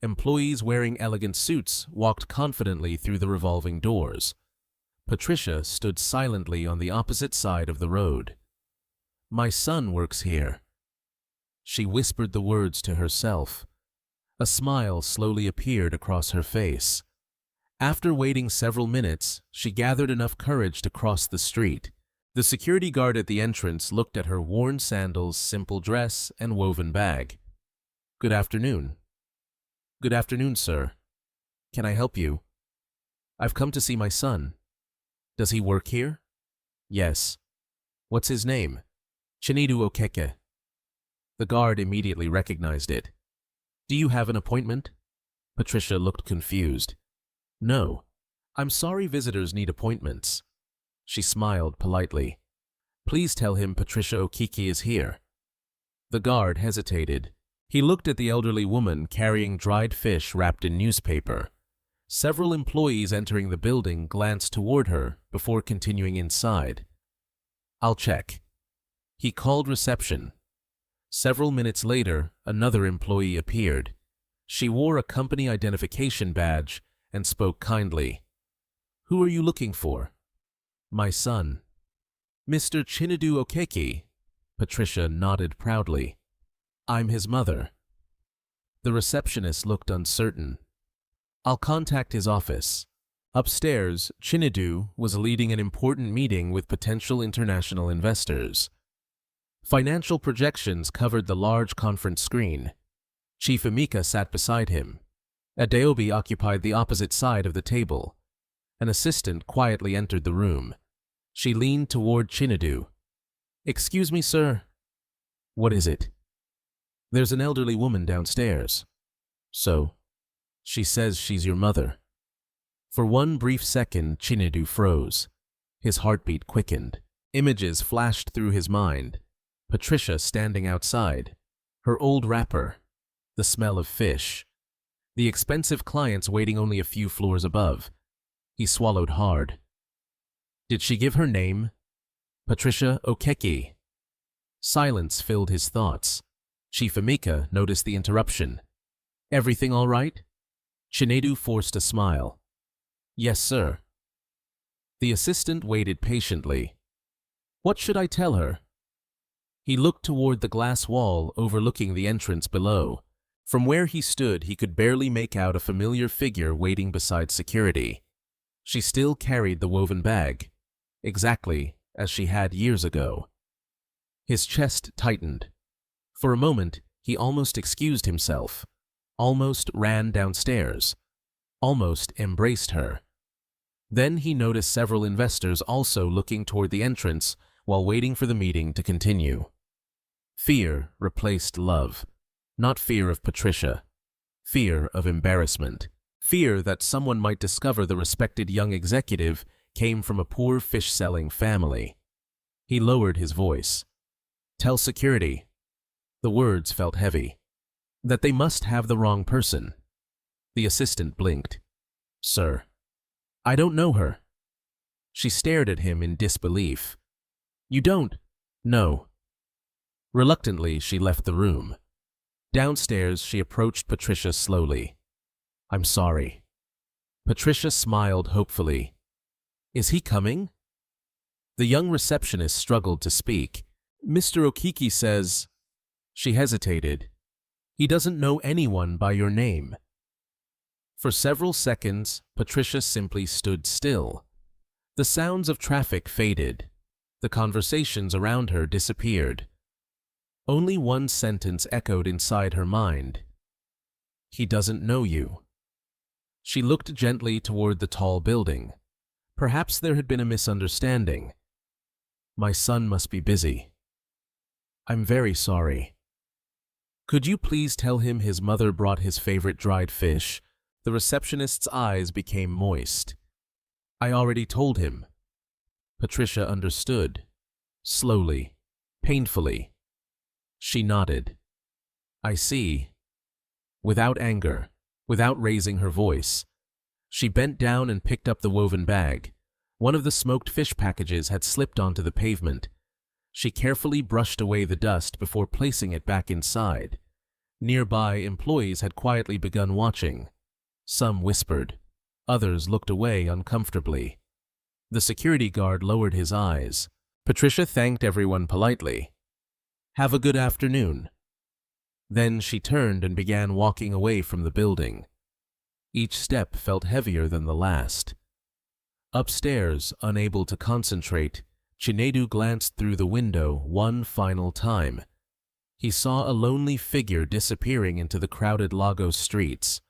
Employees wearing elegant suits walked confidently through the revolving doors. Patricia stood silently on the opposite side of the road. "My son works here." She whispered the words to herself. A smile slowly appeared across her face. After waiting several minutes, she gathered enough courage to cross the street. The security guard at the entrance looked at her worn sandals, simple dress, and woven bag. "Good afternoon." "Good afternoon, sir. Can I help you?" "I've come to see my son." "Does he work here?" "Yes." "What's his name?" "Chinedu Okeke." The guard immediately recognized it. "Do you have an appointment?" Patricia looked confused. "No. I'm sorry visitors need appointments." She smiled politely. "Please tell him Patricia Okeke is here." The guard hesitated. He looked at the elderly woman carrying dried fish wrapped in newspaper. Several employees entering the building glanced toward her before continuing inside. "I'll check." He called reception. Several minutes later, another employee appeared. She wore a company identification badge and spoke kindly. "Who are you looking for?" "My son." "Mr. Chinedu Okeke?" Patricia nodded proudly. "I'm his mother." The receptionist looked uncertain. "I'll contact his office." Upstairs, Chinedu was leading an important meeting with potential international investors. Financial projections covered the large conference screen. Chief Emeka sat beside him. Adeobi occupied the opposite side of the table. An assistant quietly entered the room. She leaned toward Chinedu. "Excuse me, sir." "What is it?" "There's an elderly woman downstairs." "So?" "She says she's your mother." For one brief second, Chinedu froze. His heartbeat quickened. Images flashed through his mind. Patricia standing outside. Her old wrapper. The smell of fish. The expensive clients waiting only a few floors above. He swallowed hard. Did she give her name? Patricia Okeke. Silence filled his thoughts. Chief Emeka noticed the interruption. "Everything all right?" Chinedu forced a smile. "Yes, sir." The assistant waited patiently. "What should I tell her?" He looked toward the glass wall overlooking the entrance below. From where he stood, he could barely make out a familiar figure waiting beside security. She still carried the woven bag, exactly as she had years ago. His chest tightened. For a moment, he almost excused himself, almost ran downstairs. almost embraced her. Then he noticed several investors also looking toward the entrance while waiting for the meeting to continue. Fear replaced love. Not fear of Patricia. Fear of embarrassment. Fear that someone might discover the respected young executive came from a poor fish-selling family. He lowered his voice. "Tell security." The words felt heavy. "That they must have the wrong person." The assistant blinked. "Sir, I don't know her." She stared at him in disbelief. "You don't?" "No." Reluctantly, she left the room. Downstairs, she approached Patricia slowly. "I'm sorry." Patricia smiled hopefully. "Is he coming?" The young receptionist struggled to speak. "Mr. Okiki says—" She hesitated. "He doesn't know anyone by your name." For several seconds, Patricia simply stood still. The sounds of traffic faded. The conversations around her disappeared. Only one sentence echoed inside her mind. "He doesn't know you." She looked gently toward the tall building. Perhaps there had been a misunderstanding. "My son must be busy." "I'm very sorry." "Could you please tell him his mother brought his favorite dried fish?" The receptionist's eyes became moist. "I already told him." Patricia understood. Slowly, painfully. She nodded. "I see." Without anger, without raising her voice, she bent down and picked up the woven bag. One of the smoked fish packages had slipped onto the pavement. She carefully brushed away the dust before placing it back inside. Nearby, employees had quietly begun watching. Some whispered. Others looked away uncomfortably. The security guard lowered his eyes. Patricia thanked everyone politely. "Have a good afternoon." Then she turned and began walking away from the building. Each step felt heavier than the last. Upstairs, unable to concentrate, Chinedu glanced through the window one final time. He saw a lonely figure disappearing into the crowded Lagos streets.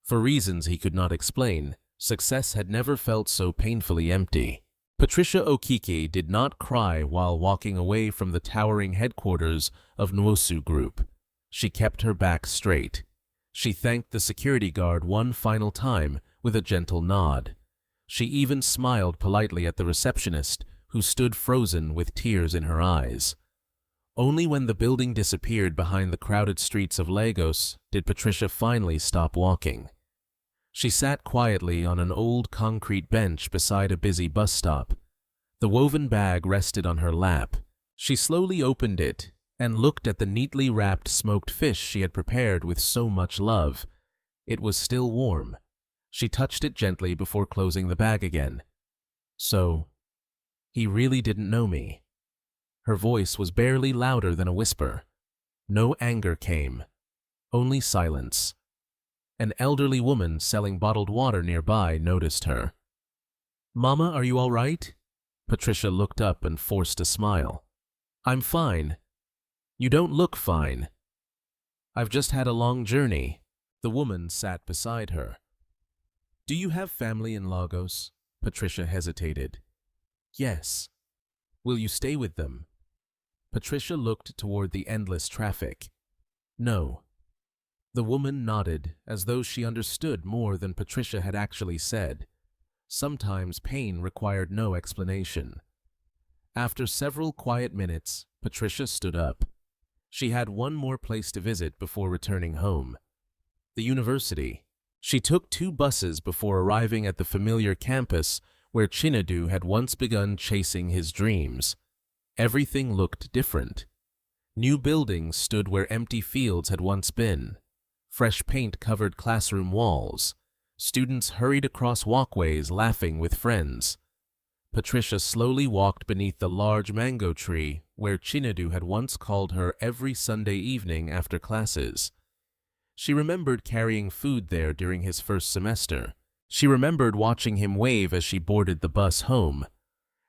For reasons he could not explain, success had never felt so painfully empty. Patricia Okiki did not cry while walking away from the towering headquarters of Nwosu Group. She kept her back straight. She thanked the security guard one final time with a gentle nod. She even smiled politely at the receptionist, who stood frozen with tears in her eyes. Only when the building disappeared behind the crowded streets of Lagos did Patricia finally stop walking. She sat quietly on an old concrete bench beside a busy bus stop. The woven bag rested on her lap. She slowly opened it and looked at the neatly wrapped smoked fish she had prepared with so much love. It was still warm. She touched it gently before closing the bag again. "So, he really didn't know me." Her voice was barely louder than a whisper. No anger came, only silence. An elderly woman selling bottled water nearby noticed her. "Mama, are you all right?" Patricia looked up and forced a smile. "I'm fine." "You don't look fine." "I've just had a long journey." The woman sat beside her. "Do you have family in Lagos?" Patricia hesitated. "Yes." "Will you stay with them?" Patricia looked toward the endless traffic. "No." The woman nodded, as though she understood more than Patricia had actually said. Sometimes pain required no explanation. After several quiet minutes, Patricia stood up. She had one more place to visit before returning home. The university. She took 2 buses before arriving at the familiar campus where Chinedu had once begun chasing his dreams. Everything looked different. New buildings stood where empty fields had once been. Fresh paint covered classroom walls. Students hurried across walkways laughing with friends. Patricia slowly walked beneath the large mango tree where Chinedu had once called her every Sunday evening after classes. She remembered carrying food there during his first semester. She remembered watching him wave as she boarded the bus home.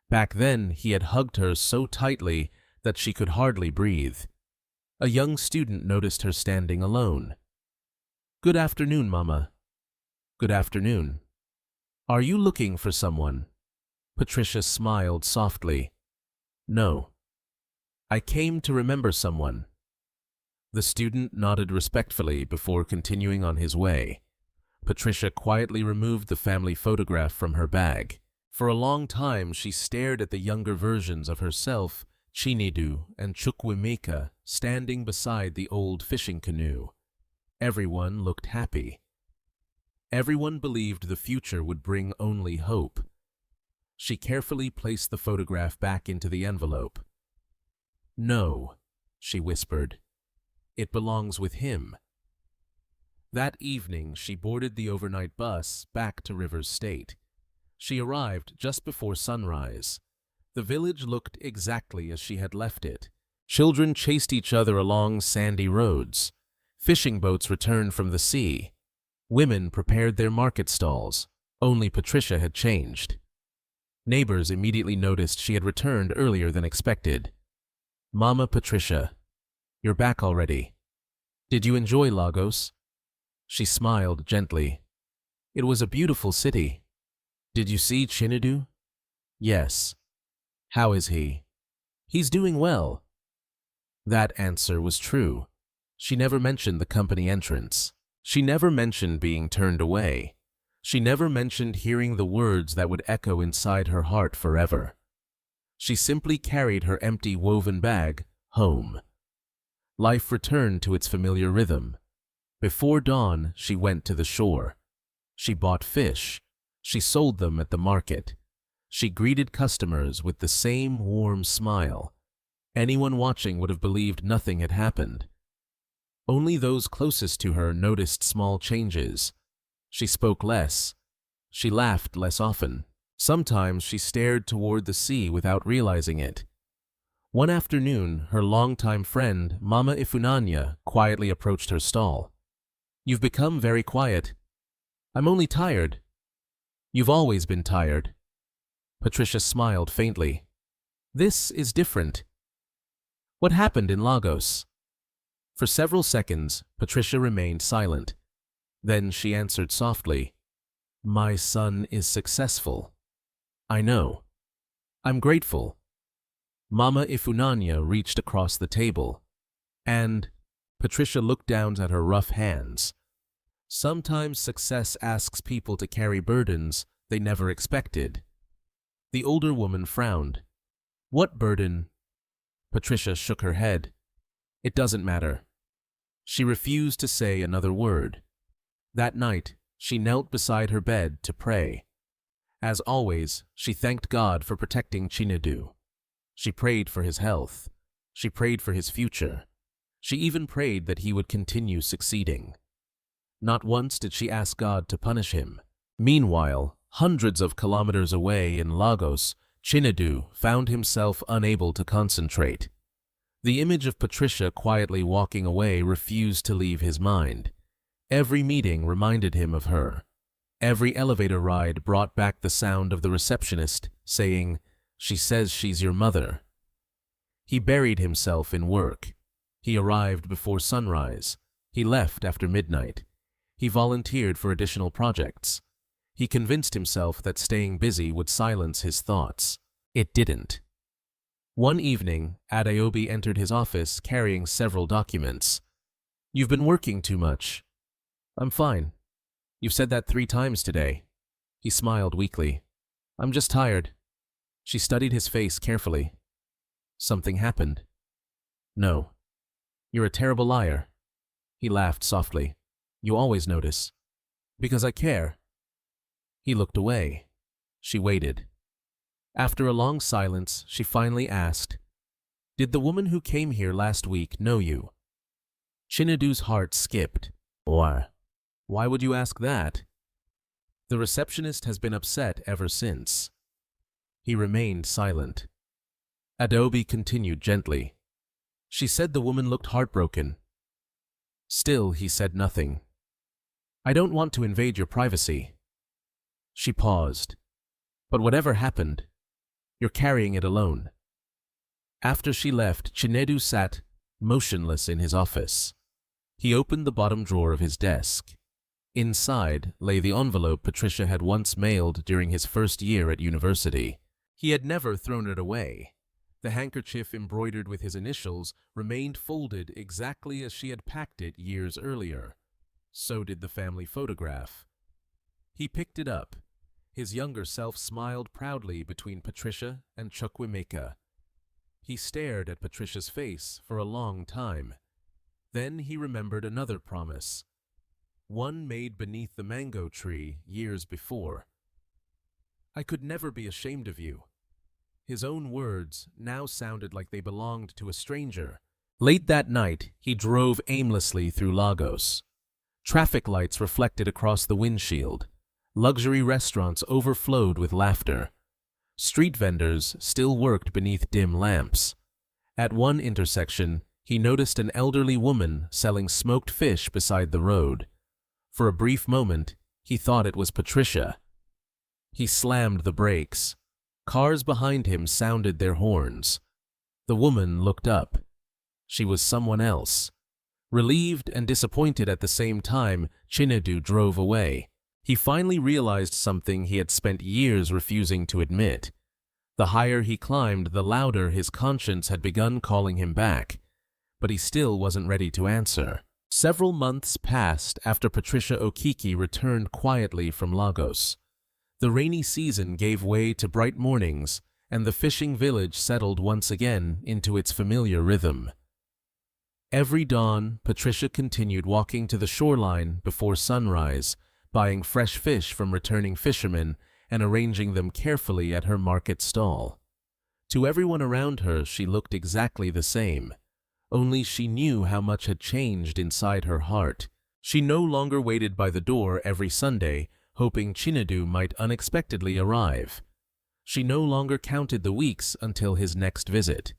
Back then, he had hugged her so tightly that she could hardly breathe. A young student noticed her standing alone. "Good afternoon, Mama." Good afternoon. Are you looking for someone? Patricia smiled softly. No. I came to remember someone. The student nodded respectfully before continuing on his way. Patricia quietly removed the family photograph from her bag. For a long time she stared at the younger versions of herself, Chinedu and Chukwuemeka, standing beside the old fishing canoe. Everyone looked happy. Everyone believed the future would bring only hope. She carefully placed the photograph back into the envelope. No, she whispered. It belongs with him. That evening, she boarded the overnight bus back to Rivers State. She arrived just before sunrise. The village looked exactly as she had left it. Children chased each other along sandy roads. Fishing boats returned from the sea. Women prepared their market stalls. Only Patricia had changed. Neighbors immediately noticed she had returned earlier than expected. Mama Patricia, you're back already. Did you enjoy Lagos? She smiled gently. It was a beautiful city. Did you see Chinedu? Yes. How is he? He's doing well. That answer was true. She never mentioned the company entrance. She never mentioned being turned away. She never mentioned hearing the words that would echo inside her heart forever. She simply carried her empty woven bag home. Life returned to its familiar rhythm. Before dawn, she went to the shore. She bought fish. She sold them at the market. She greeted customers with the same warm smile. Anyone watching would have believed nothing had happened. Only those closest to her noticed small changes. She spoke less. She laughed less often. Sometimes she stared toward the sea without realizing it. One afternoon, her longtime friend, Mama Ifunanya, quietly approached her stall. You've become very quiet. I'm only tired. You've always been tired. Patricia smiled faintly. This is different. What happened in Lagos? For several seconds, Patricia remained silent. Then she answered softly, My son is successful. I know. I'm grateful. Mama Ifunanya reached across the table, and Patricia looked down at her rough hands. Sometimes success asks people to carry burdens they never expected. The older woman frowned. What burden? Patricia shook her head. It doesn't matter. She refused to say another word. That night, she knelt beside her bed to pray. As always, she thanked God for protecting Chinedu. She prayed for his health. She prayed for his future. She even prayed that he would continue succeeding. Not once did she ask God to punish him. Meanwhile, hundreds of kilometers away in Lagos, Chinedu found himself unable to concentrate. The image of Patricia quietly walking away refused to leave his mind. Every meeting reminded him of her. Every elevator ride brought back the sound of the receptionist saying, She says she's your mother. He buried himself in work. He arrived before sunrise. He left after midnight. He volunteered for additional projects. He convinced himself that staying busy would silence his thoughts. It didn't. One evening, Adeobi entered his office carrying several documents. You've been working too much. I'm fine. You've said that 3 times today. He smiled weakly. I'm just tired. She studied his face carefully. Something happened. No. You're a terrible liar. He laughed softly. You always notice. Because I care. He looked away. She waited. After a long silence, she finally asked, Did the woman who came here last week know you? Chinedu's heart skipped. Why would you ask that? The receptionist has been upset ever since. He remained silent. Adobe continued gently. She said the woman looked heartbroken. Still, he said nothing. I don't want to invade your privacy. She paused. But whatever happened, you're carrying it alone. After she left, Chinedu sat motionless in his office. He opened the bottom drawer of his desk. Inside lay the envelope Patricia had once mailed during his first year at university. He had never thrown it away. The handkerchief embroidered with his initials remained folded exactly as she had packed it years earlier. So did the family photograph. He picked it up. His younger self smiled proudly between Patricia and Chukwuemeka. He stared at Patricia's face for a long time. Then he remembered another promise, one made beneath the mango tree years before. "I could never be ashamed of you." His own words now sounded like they belonged to a stranger. Late that night, he drove aimlessly through Lagos. Traffic lights reflected across the windshield. Luxury restaurants overflowed with laughter. Street vendors still worked beneath dim lamps. At one intersection, he noticed an elderly woman selling smoked fish beside the road. For a brief moment, he thought it was Patricia. He slammed the brakes. Cars behind him sounded their horns. The woman looked up. She was someone else. Relieved and disappointed at the same time, Chinedu drove away. He finally realized something he had spent years refusing to admit. The higher he climbed, the louder his conscience had begun calling him back. But he still wasn't ready to answer. Several months passed after Patricia Okiki returned quietly from Lagos. The rainy season gave way to bright mornings, and the fishing village settled once again into its familiar rhythm. Every dawn, Patricia continued walking to the shoreline before sunrise, buying fresh fish from returning fishermen and arranging them carefully at her market stall. To everyone around her, she looked exactly the same. Only she knew how much had changed inside her heart. She no longer waited by the door every Sunday, hoping Chinedu might unexpectedly arrive. She no longer counted the weeks until his next visit.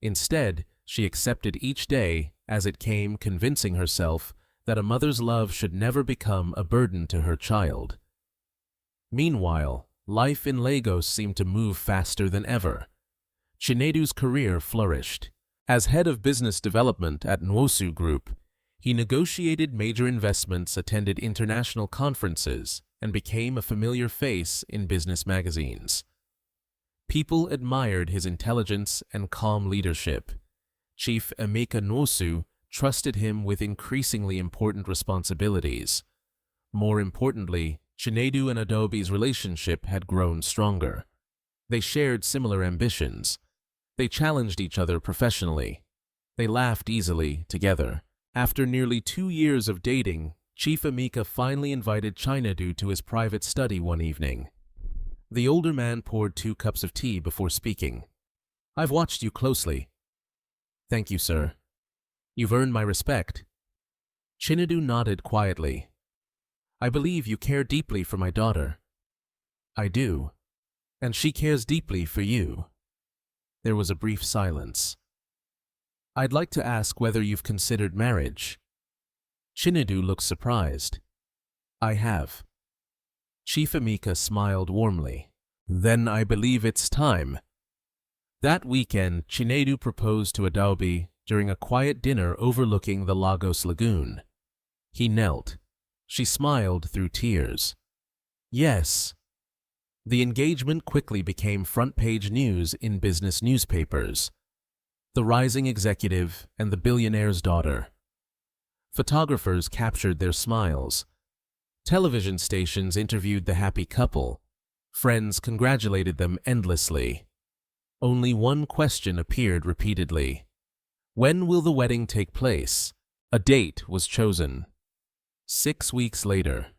Instead, she accepted each day as it came, convincing herself that a mother's love should never become a burden to her child. Meanwhile, life in Lagos seemed to move faster than ever. Chinedu's career flourished. As head of business development at Nwosu Group, he negotiated major investments, attended international conferences, and became a familiar face in business magazines. People admired his intelligence and calm leadership. Chief Emeka Nwosu trusted him with increasingly important responsibilities. More importantly, Chinedu and Adobe's relationship had grown stronger. They shared similar ambitions. They challenged each other professionally. They laughed easily together. After nearly 2 years of dating, Chief Emeka finally invited Chinedu to his private study one evening. The older man poured 2 cups of tea before speaking. "I've watched you closely." "Thank you, sir. You've earned my respect." Chinedu nodded quietly. "I believe you care deeply for my daughter." "I do. And she cares deeply for you." There was a brief silence. "I'd like to ask whether you've considered marriage." Chinedu looked surprised. "I have." Chief Emeka smiled warmly. "Then I believe it's time." That weekend, Chinedu proposed to Adobe during a quiet dinner overlooking the Lagos Lagoon. He knelt. She smiled through tears. "Yes." The engagement quickly became front-page news in business newspapers. The rising executive and the billionaire's daughter. Photographers captured their smiles. Television stations interviewed the happy couple. Friends congratulated them endlessly. Only one question appeared repeatedly. When will the wedding take place? A date was chosen. 6 weeks later,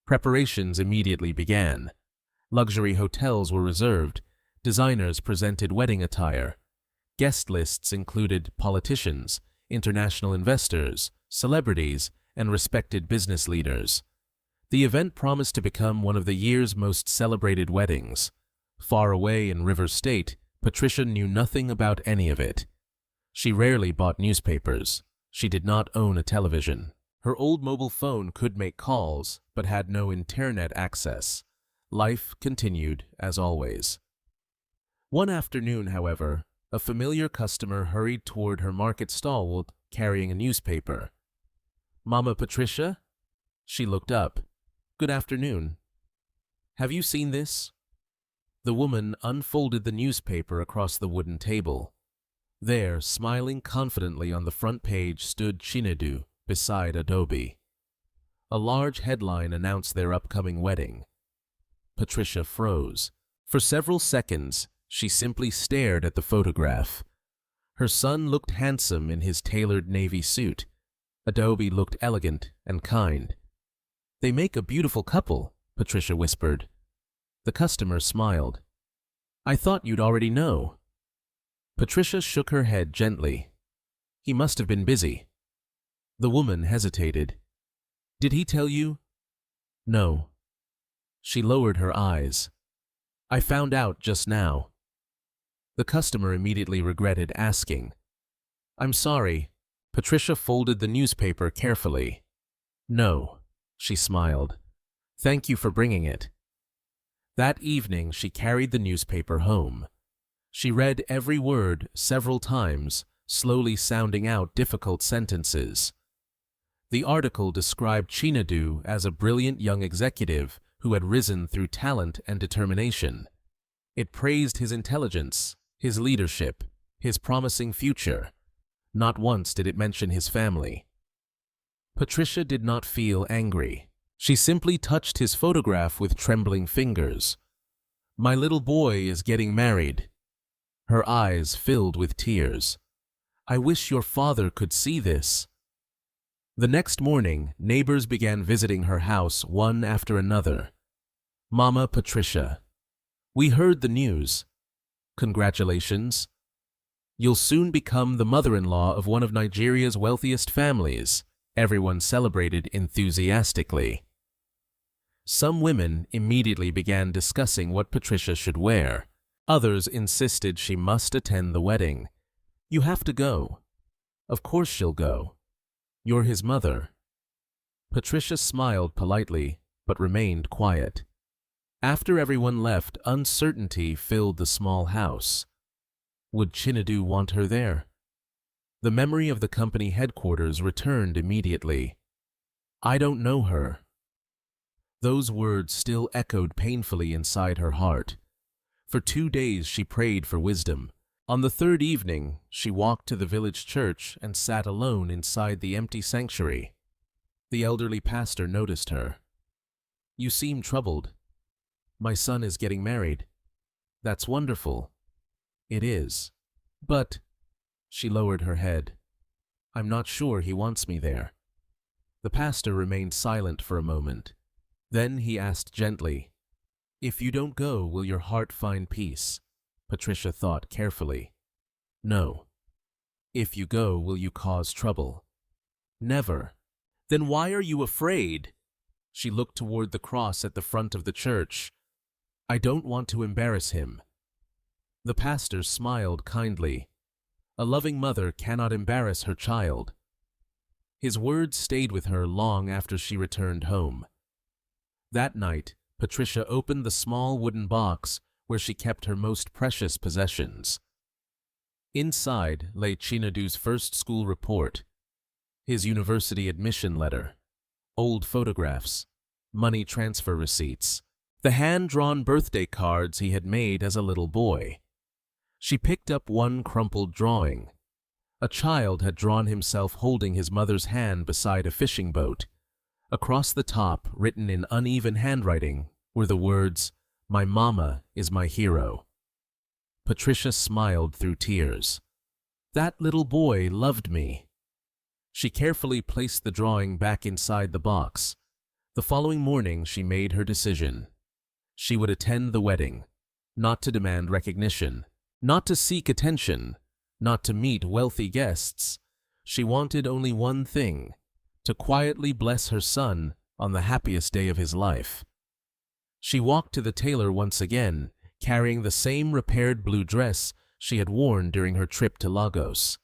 preparations immediately began. Luxury hotels were reserved. Designers presented wedding attire. Guest lists included politicians, international investors, celebrities, and respected business leaders. The event promised to become one of the year's most celebrated weddings. Far away in River State, Patricia knew nothing about any of it. She rarely bought newspapers. She did not own a television. Her old mobile phone could make calls, but had no internet access. Life continued as always. One afternoon, however, a familiar customer hurried toward her market stall carrying a newspaper. "Mama Patricia?" She looked up. "Good afternoon. Have you seen this?" The woman unfolded the newspaper across the wooden table. There, smiling confidently on the front page, stood Chinedu beside Adobe. A large headline announced their upcoming wedding. Patricia froze. For several seconds, she simply stared at the photograph. Her son looked handsome in his tailored navy suit. Adobe looked elegant and kind. "They make a beautiful couple," Patricia whispered. The customer smiled. "I thought you'd already know." Patricia shook her head gently. "He must have been busy." The woman hesitated. "Did he tell you?" "No." She lowered her eyes. "I found out just now." The customer immediately regretted asking. "I'm sorry." Patricia folded the newspaper carefully. "No," she smiled. "Thank you for bringing it." That evening she carried the newspaper home. She read every word several times, slowly sounding out difficult sentences. The article described Chinedu as a brilliant young executive who had risen through talent and determination. It praised his intelligence, his leadership, his promising future. Not once did it mention his family. Patricia did not feel angry. She simply touched his photograph with trembling fingers. "My little boy is getting married." Her eyes filled with tears. "I wish your father could see this." The next morning, neighbors began visiting her house one after another. "Mama Patricia, we heard the news. Congratulations. You'll soon become the mother-in-law of one of Nigeria's wealthiest families." Everyone celebrated enthusiastically. Some women immediately began discussing what Patricia should wear. Others insisted she must attend the wedding. "You have to go." "Of course she'll go. You're his mother." Patricia smiled politely, but remained quiet. After everyone left, uncertainty filled the small house. Would Chinedu want her there? The memory of the company headquarters returned immediately. "I don't know her." Those words still echoed painfully inside her heart. For 2 days she prayed for wisdom. On the third evening, she walked to the village church and sat alone inside the empty sanctuary. The elderly pastor noticed her. "You seem troubled." "My son is getting married." "That's wonderful." "It is. But—" She lowered her head. "I'm not sure he wants me there." The pastor remained silent for a moment. Then he asked gently, "If you don't go, will your heart find peace?" Patricia thought carefully. "No." "If you go, will you cause trouble?" "Never." "Then why are you afraid?" She looked toward the cross at the front of the church. "I don't want to embarrass him." The pastor smiled kindly. A loving mother cannot embarrass her child. His words stayed with her long after she returned home. That night, Patricia opened the small wooden box where she kept her most precious possessions. Inside lay Chinedu's first school report, his university admission letter, old photographs, money transfer receipts, the hand-drawn birthday cards he had made as a little boy. She picked up one crumpled drawing. A child had drawn himself holding his mother's hand beside a fishing boat. Across the top, written in uneven handwriting, were the words, "My mama is my hero." Patricia smiled through tears. That little boy loved me. She carefully placed the drawing back inside the box. The following morning she made her decision. She would attend the wedding, not to demand recognition, not to seek attention, not to meet wealthy guests. She wanted only one thing, to quietly bless her son on the happiest day of his life. She walked to the tailor once again, carrying the same repaired blue dress she had worn during her trip to Lagos.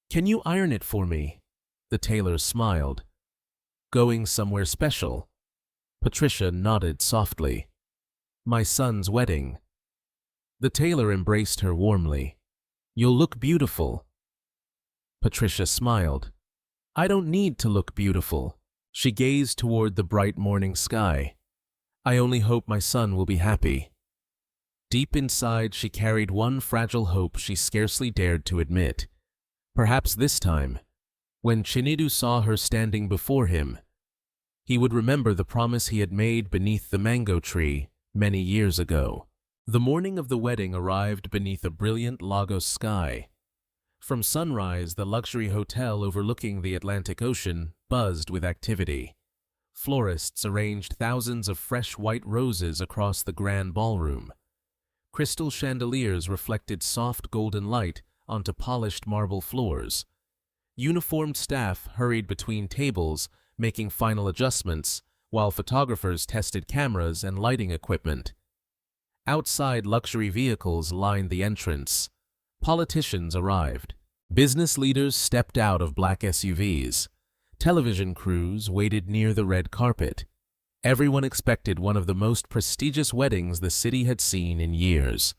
"Can you iron it for me?" The tailor smiled. "Going somewhere special?" Patricia nodded softly. "My son's wedding." The tailor embraced her warmly. "You'll look beautiful." Patricia smiled. "I don't need to look beautiful. She gazed toward the bright morning sky. I only hope my son will be happy. Deep inside, she carried one fragile hope she scarcely dared to admit. Perhaps this time, when Chinedu saw her standing before him, he would remember the promise he had made beneath the mango tree many years ago. The morning of the wedding arrived beneath a brilliant Lagos sky. From sunrise, the luxury hotel overlooking the Atlantic Ocean buzzed with activity. Florists arranged thousands of fresh white roses across the grand ballroom. Crystal chandeliers reflected soft golden light onto polished marble floors. Uniformed staff hurried between tables, making final adjustments, while photographers tested cameras and lighting equipment. Outside, luxury vehicles lined the entrance. Politicians arrived. Business leaders stepped out of black SUVs. Television crews waited near the red carpet. Everyone expected one of the most prestigious weddings the city had seen in years.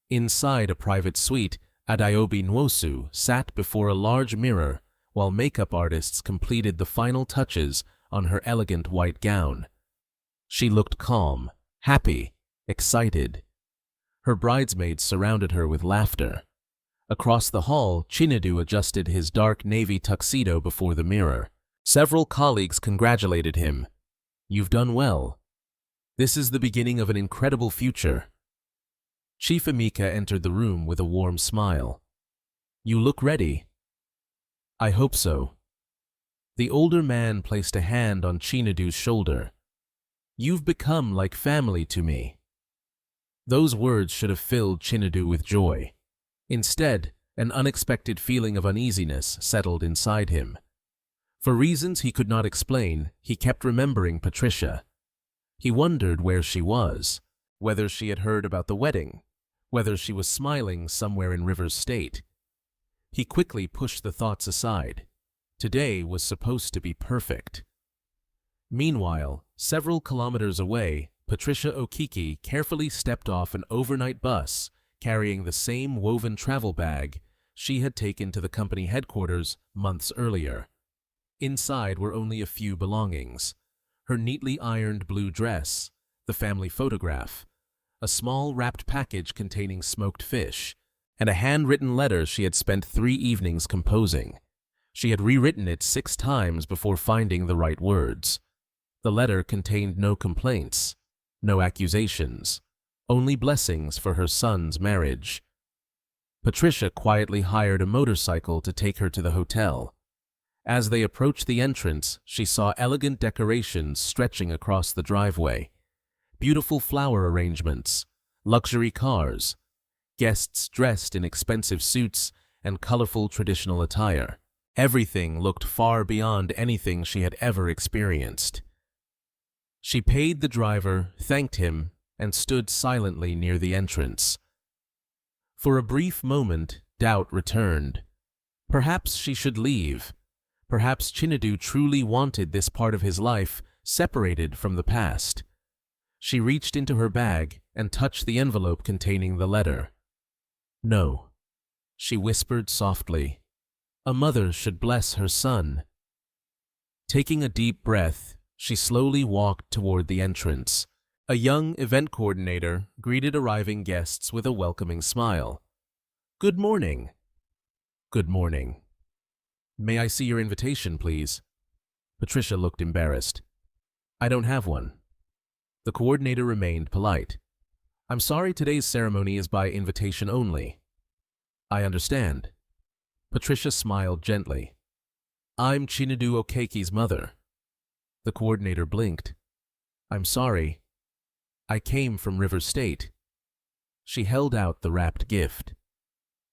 Inside a private suite, Adaobi Nwosu sat before a large mirror while makeup artists completed the final touches on her elegant white gown. She looked calm, happy, excited. Her bridesmaids surrounded her with laughter. Across the hall, Chinedu adjusted his dark navy tuxedo before the mirror. Several colleagues congratulated him. You've done well. This is the beginning of an incredible future. Chief Emeka entered the room with a warm smile. You look ready. I hope so. The older man placed a hand on Chinedu's shoulder. You've become like family to me. Those words should have filled Chinedu with joy. Instead, an unexpected feeling of uneasiness settled inside him. For reasons he could not explain, he kept remembering Patricia. He wondered where she was, whether she had heard about the wedding, whether she was smiling somewhere in Rivers State. He quickly pushed the thoughts aside. Today was supposed to be perfect. Meanwhile, several kilometers away, Patricia Okiki carefully stepped off an overnight bus carrying the same woven travel bag she had taken to the company headquarters months earlier. Inside were only a few belongings: her neatly ironed blue dress, the family photograph, a small wrapped package containing smoked fish, and a handwritten letter she had spent 3 evenings composing. She had rewritten it 6 times before finding the right words. The letter contained no complaints, no accusations, only blessings for her son's marriage. Patricia quietly hired a motorcycle to take her to the hotel. As they approached the entrance, she saw elegant decorations stretching across the driveway, beautiful flower arrangements, luxury cars, guests dressed in expensive suits and colorful traditional attire. Everything looked far beyond anything she had ever experienced. She paid the driver, thanked him, and stood silently near the entrance. For a brief moment, doubt returned. Perhaps she should leave. Perhaps Chinedu truly wanted this part of his life separated from the past. She reached into her bag and touched the envelope containing the letter. No, she whispered softly. A mother should bless her son. Taking a deep breath, she slowly walked toward the entrance. A young event coordinator greeted arriving guests with a welcoming smile. Good morning. Good morning. May I see your invitation, please? Patricia looked embarrassed. I don't have one. The coordinator remained polite. I'm sorry, today's ceremony is by invitation only. I understand. Patricia smiled gently. I'm Chinedu Okeki's mother. The coordinator blinked. I'm sorry. I came from Rivers State. She held out the wrapped gift.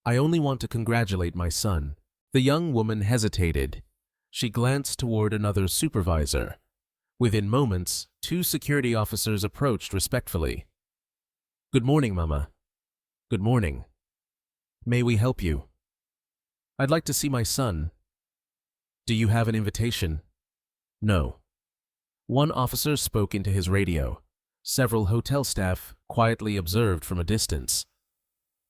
I only want to congratulate my son. The young woman hesitated. She glanced toward another supervisor. Within moments, 2 security officers approached respectfully. Good morning, Mama. Good morning. May we help you? I'd like to see my son. Do you have an invitation? No. One officer spoke into his radio. Several hotel staff quietly observed from a distance.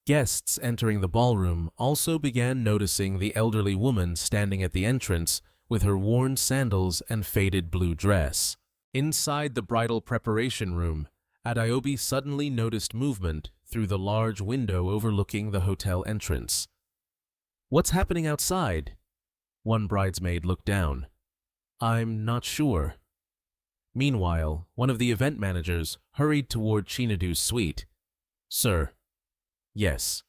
Guests entering the ballroom also began noticing the elderly woman standing at the entrance with her worn sandals and faded blue dress. Inside the bridal preparation room, Adeobi suddenly noticed movement through the large window overlooking the hotel entrance. "What's happening outside?" One bridesmaid looked down. "I'm not sure." Meanwhile, one of the event managers hurried toward Chinedu's suite. "Sir." "Yes."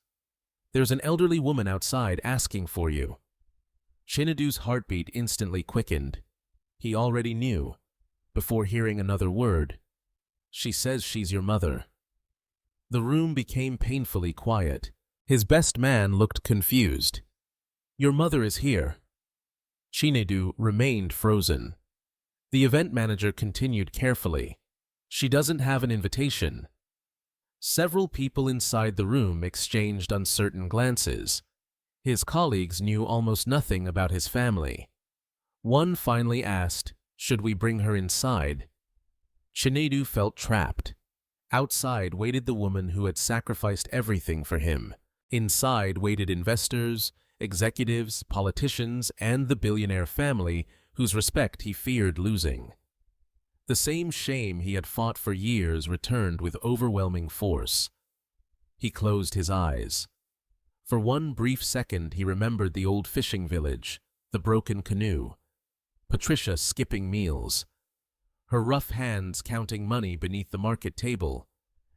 "There's an elderly woman outside asking for you." Chinedu's heartbeat instantly quickened. He already knew, before hearing another word. "She says she's your mother." The room became painfully quiet. His best man looked confused. "Your mother is here." Chinedu remained frozen. The event manager continued carefully. "She doesn't have an invitation." Several people inside the room exchanged uncertain glances. His colleagues knew almost nothing about his family. One finally asked, "Should we bring her inside?" Chinedu felt trapped. Outside waited the woman who had sacrificed everything for him. Inside waited investors, executives, politicians, and the billionaire family whose respect he feared losing. The same shame he had fought for years returned with overwhelming force. He closed his eyes. For one brief second he remembered the old fishing village, the broken canoe, Patricia skipping meals, her rough hands counting money beneath the market table.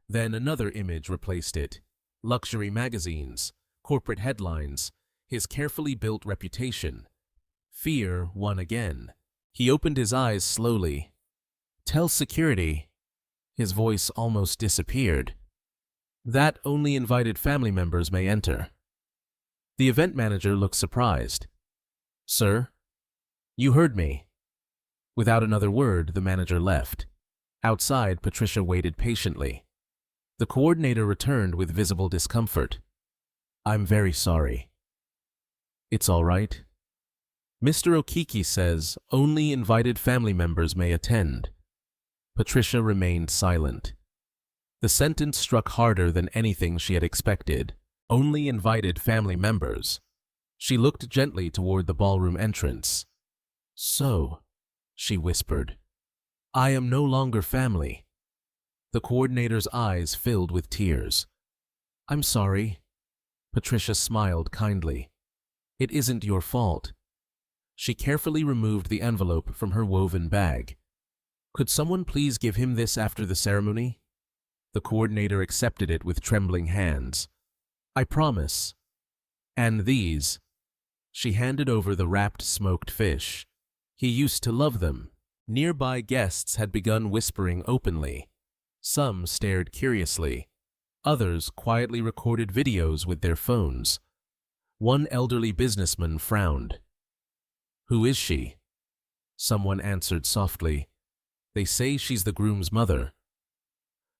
Then another image replaced it: luxury magazines, corporate headlines, his carefully built reputation. Fear won again. He opened his eyes slowly. "Tell security." His voice almost disappeared. "That only invited family members may enter." The event manager looked surprised. "Sir, you heard me." Without another word, the manager left. Outside, Patricia waited patiently. The coordinator returned with visible discomfort. "I'm very sorry." "It's all right." "Mr. Okiki says only invited family members may attend." Patricia remained silent. The sentence struck harder than anything she had expected. Only invited family members. She looked gently toward the ballroom entrance. "So," she whispered, "I am no longer family." The coordinator's eyes filled with tears. "I'm sorry." Patricia smiled kindly. "It isn't your fault." She carefully removed the envelope from her woven bag. "Could someone please give him this after the ceremony?" The coordinator accepted it with trembling hands. "I promise." "And these." She handed over the wrapped smoked fish. He used to love them. Nearby guests had begun whispering openly. Some stared curiously. Others quietly recorded videos with their phones. One elderly businessman frowned. "Who is she?" Someone answered softly. "They say she's the groom's mother."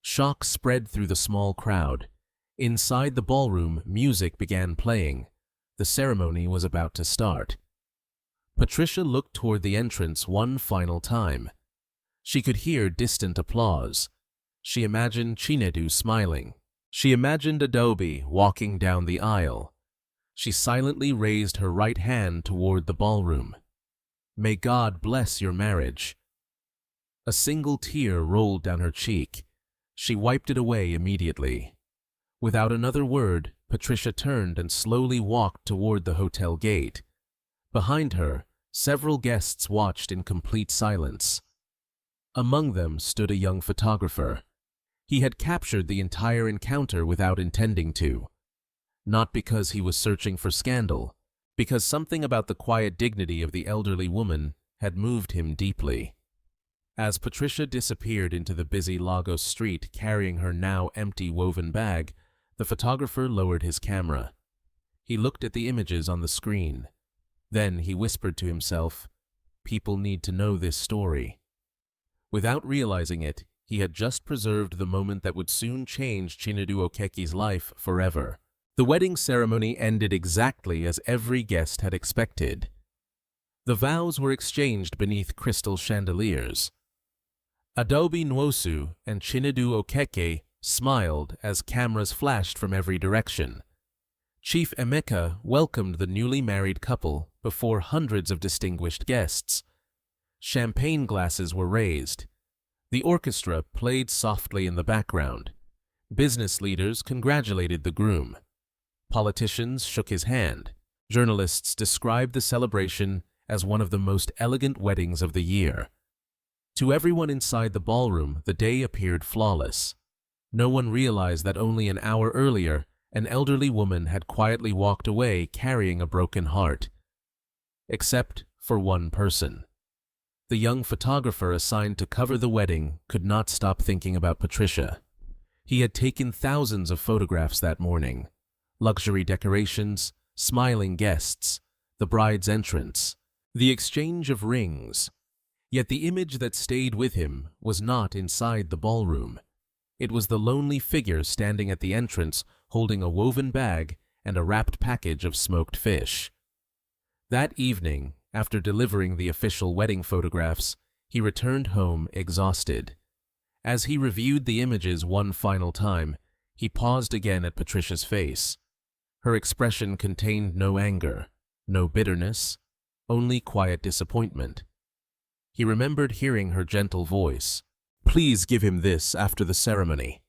Shock spread through the small crowd. Inside the ballroom, music began playing. The ceremony was about to start. Patricia looked toward the entrance one final time. She could hear distant applause. She imagined Chinedu smiling. She imagined Adobe walking down the aisle. She silently raised her right hand toward the ballroom. "May God bless your marriage." A single tear rolled down her cheek. She wiped it away immediately. Without another word, Patricia turned and slowly walked toward the hotel gate. Behind her, several guests watched in complete silence. Among them stood a young photographer. He had captured the entire encounter without intending to. Not because he was searching for scandal, because something about the quiet dignity of the elderly woman had moved him deeply. As Patricia disappeared into the busy Lagos street carrying her now empty woven bag, the photographer lowered his camera. He looked at the images on the screen. Then he whispered to himself, "People need to know this story." Without realizing it, he had just preserved the moment that would soon change Chinedu Okeki's life forever. The wedding ceremony ended exactly as every guest had expected. The vows were exchanged beneath crystal chandeliers. Adobe Nwosu and Chinedu Okeke smiled as cameras flashed from every direction. Chief Emeka welcomed the newly married couple before hundreds of distinguished guests. Champagne glasses were raised. The orchestra played softly in the background. Business leaders congratulated the groom. Politicians shook his hand. Journalists described the celebration as one of the most elegant weddings of the year. To everyone inside the ballroom, the day appeared flawless. No one realized that only an hour earlier, an elderly woman had quietly walked away carrying a broken heart. Except for one person. The young photographer assigned to cover the wedding could not stop thinking about Patricia. He had taken thousands of photographs that morning. Luxury decorations, smiling guests, the bride's entrance, the exchange of rings. Yet the image that stayed with him was not inside the ballroom. It was the lonely figure standing at the entrance holding a woven bag and a wrapped package of smoked fish. That evening, after delivering the official wedding photographs, he returned home exhausted. As he reviewed the images one final time, he paused again at Patricia's face. Her expression contained no anger, no bitterness, only quiet disappointment. He remembered hearing her gentle voice, "Please give him this after the ceremony."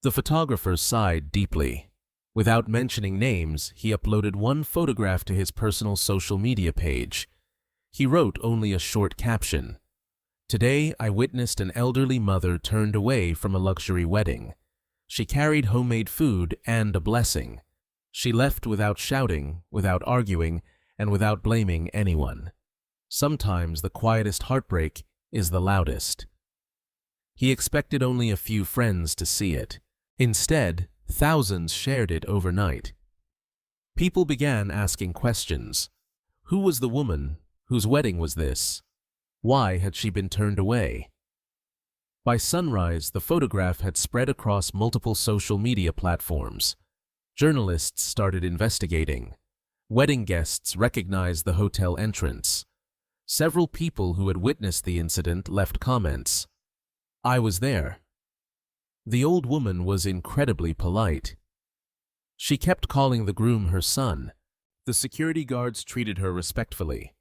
The photographer sighed deeply. Without mentioning names, he uploaded one photograph to his personal social media page. He wrote only a short caption. "Today I witnessed an elderly mother turned away from a luxury wedding. She carried homemade food and a blessing. She left without shouting, without arguing, and without blaming anyone. Sometimes the quietest heartbreak is the loudest." He expected only a few friends to see it. Instead, thousands shared it overnight. People began asking questions. Who was the woman? Whose wedding was this? Why had she been turned away? By sunrise, the photograph had spread across multiple social media platforms. Journalists started investigating. Wedding guests recognized the hotel entrance. Several people who had witnessed the incident left comments. "I was there." The old woman was incredibly polite. She kept calling the groom her son. The security guards treated her respectfully.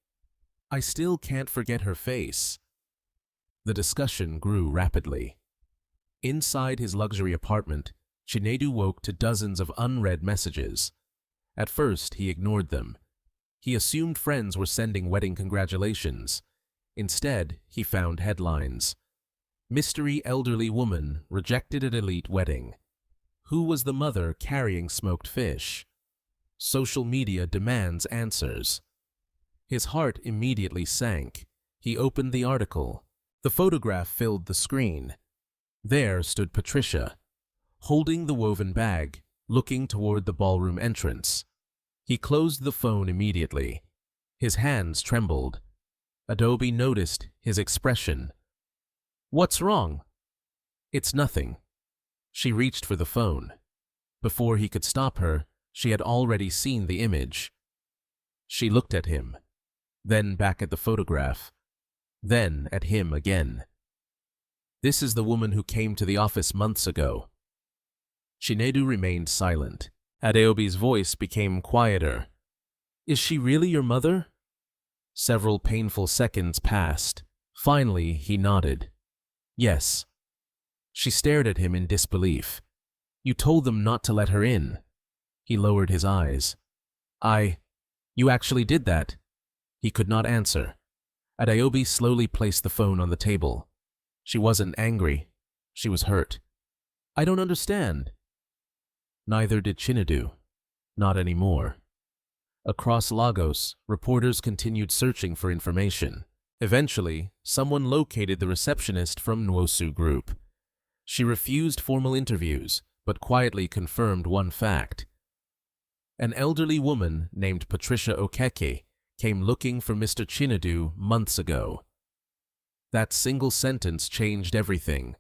"I still can't forget her face." The discussion grew rapidly. Inside his luxury apartment, Chinedu woke to dozens of unread messages. At first, he ignored them. He assumed friends were sending wedding congratulations. Instead, he found headlines. "Mystery elderly woman rejected at elite wedding." "Who was the mother carrying smoked fish?" "Social media demands answers." His heart immediately sank. He opened the article. The photograph filled the screen. There stood Patricia, holding the woven bag, looking toward the ballroom entrance. He closed the phone immediately. His hands trembled. Adobe noticed his expression. "What's wrong?" "It's nothing." She reached for the phone. Before he could stop her, she had already seen the image. She looked at him, then back at the photograph, then at him again. "This is the woman who came to the office months ago." Chinedu remained silent. Adeobi's voice became quieter. "Is she really your mother?" Several painful seconds passed. Finally, he nodded. "Yes." She stared at him in disbelief. "You told them not to let her in." He lowered his eyes. You actually did that?" He could not answer. Adeobi slowly placed the phone on the table. She wasn't angry. She was hurt. "I don't understand." Neither did Chinedu. Not anymore. Across Lagos, reporters continued searching for information. Eventually, someone located the receptionist from Nwosu Group. She refused formal interviews, but quietly confirmed one fact. An elderly woman named Patricia Okeke came looking for Mr. Chinedu months ago. That single sentence changed everything.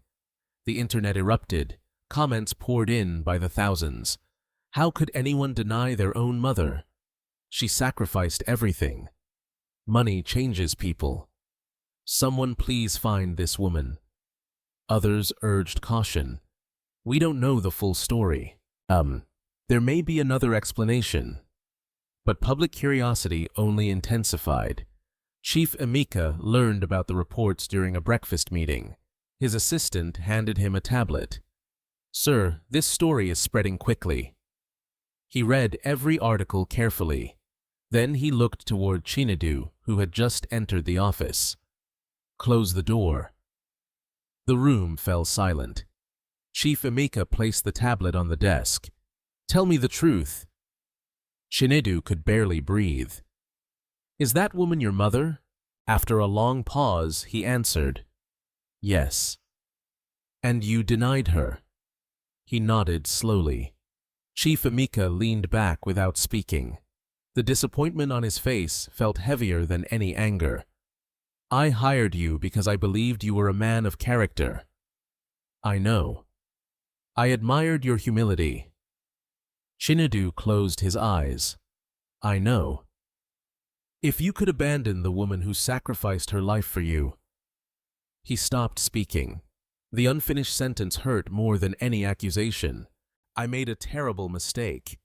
The internet erupted. Comments poured in by the thousands. How could anyone deny their own mother? She sacrificed everything. Money changes people. Someone please find this woman. Others urged caution. We don't know the full story. There may be another explanation. But public curiosity only intensified. Chief Emeka learned about the reports during a breakfast meeting. His assistant handed him a tablet. "Sir, this story is spreading quickly." He read every article carefully. Then he looked toward Chinedu, who had just entered the office. "Close the door." The room fell silent. Chief Emeka placed the tablet on the desk. "Tell me the truth." Chinedu could barely breathe. "Is that woman your mother?" After a long pause, he answered, "Yes." "And you denied her?" He nodded slowly. Chief Emeka leaned back without speaking. The disappointment on his face felt heavier than any anger. "I hired you because I believed you were a man of character." "I know. I admired your humility." Chinedu closed his eyes. "I know. If you could abandon the woman who sacrificed her life for you." He stopped speaking. The unfinished sentence hurt more than any accusation. "I made a terrible mistake."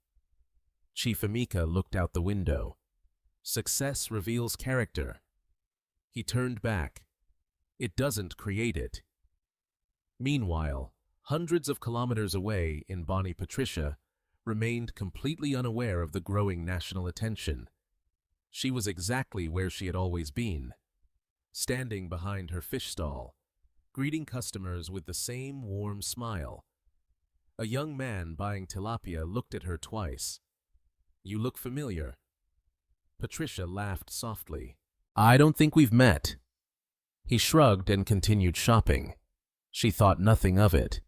Chief Emeka looked out the window. Success reveals character. He turned back. It doesn't create it. Meanwhile, hundreds of kilometers away in Bonnie Patricia remained completely unaware of the growing national attention. She was exactly where she had always been, standing behind her fish stall, greeting customers with the same warm smile. A young man buying tilapia looked at her twice. "You look familiar." Patricia laughed softly. "I don't think we've met." He shrugged and continued shopping. She thought nothing of it.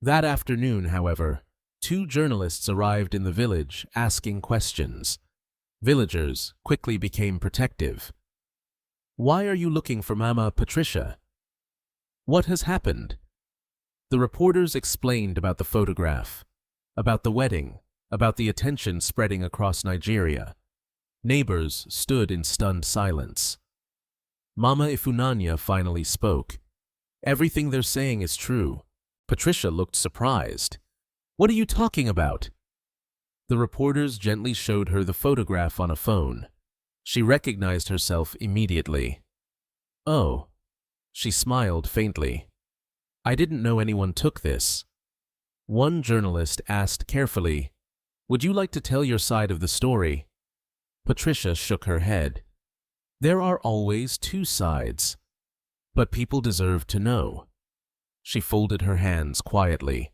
That afternoon, however, 2 journalists arrived in the village asking questions. Villagers quickly became protective. "Why are you looking for Mama Patricia? What has happened?" The reporters explained about the photograph, about the wedding, about the attention spreading across Nigeria. Neighbors stood in stunned silence. Mama Ifunanya finally spoke. "Everything they're saying is true." Patricia looked surprised. "What are you talking about?" The reporters gently showed her the photograph on a phone. She recognized herself immediately. "Oh." She smiled faintly. "I didn't know anyone took this." One journalist asked carefully, "Would you like to tell your side of the story?" Patricia shook her head. "There are always 2 sides. But people deserve to know." She folded her hands quietly.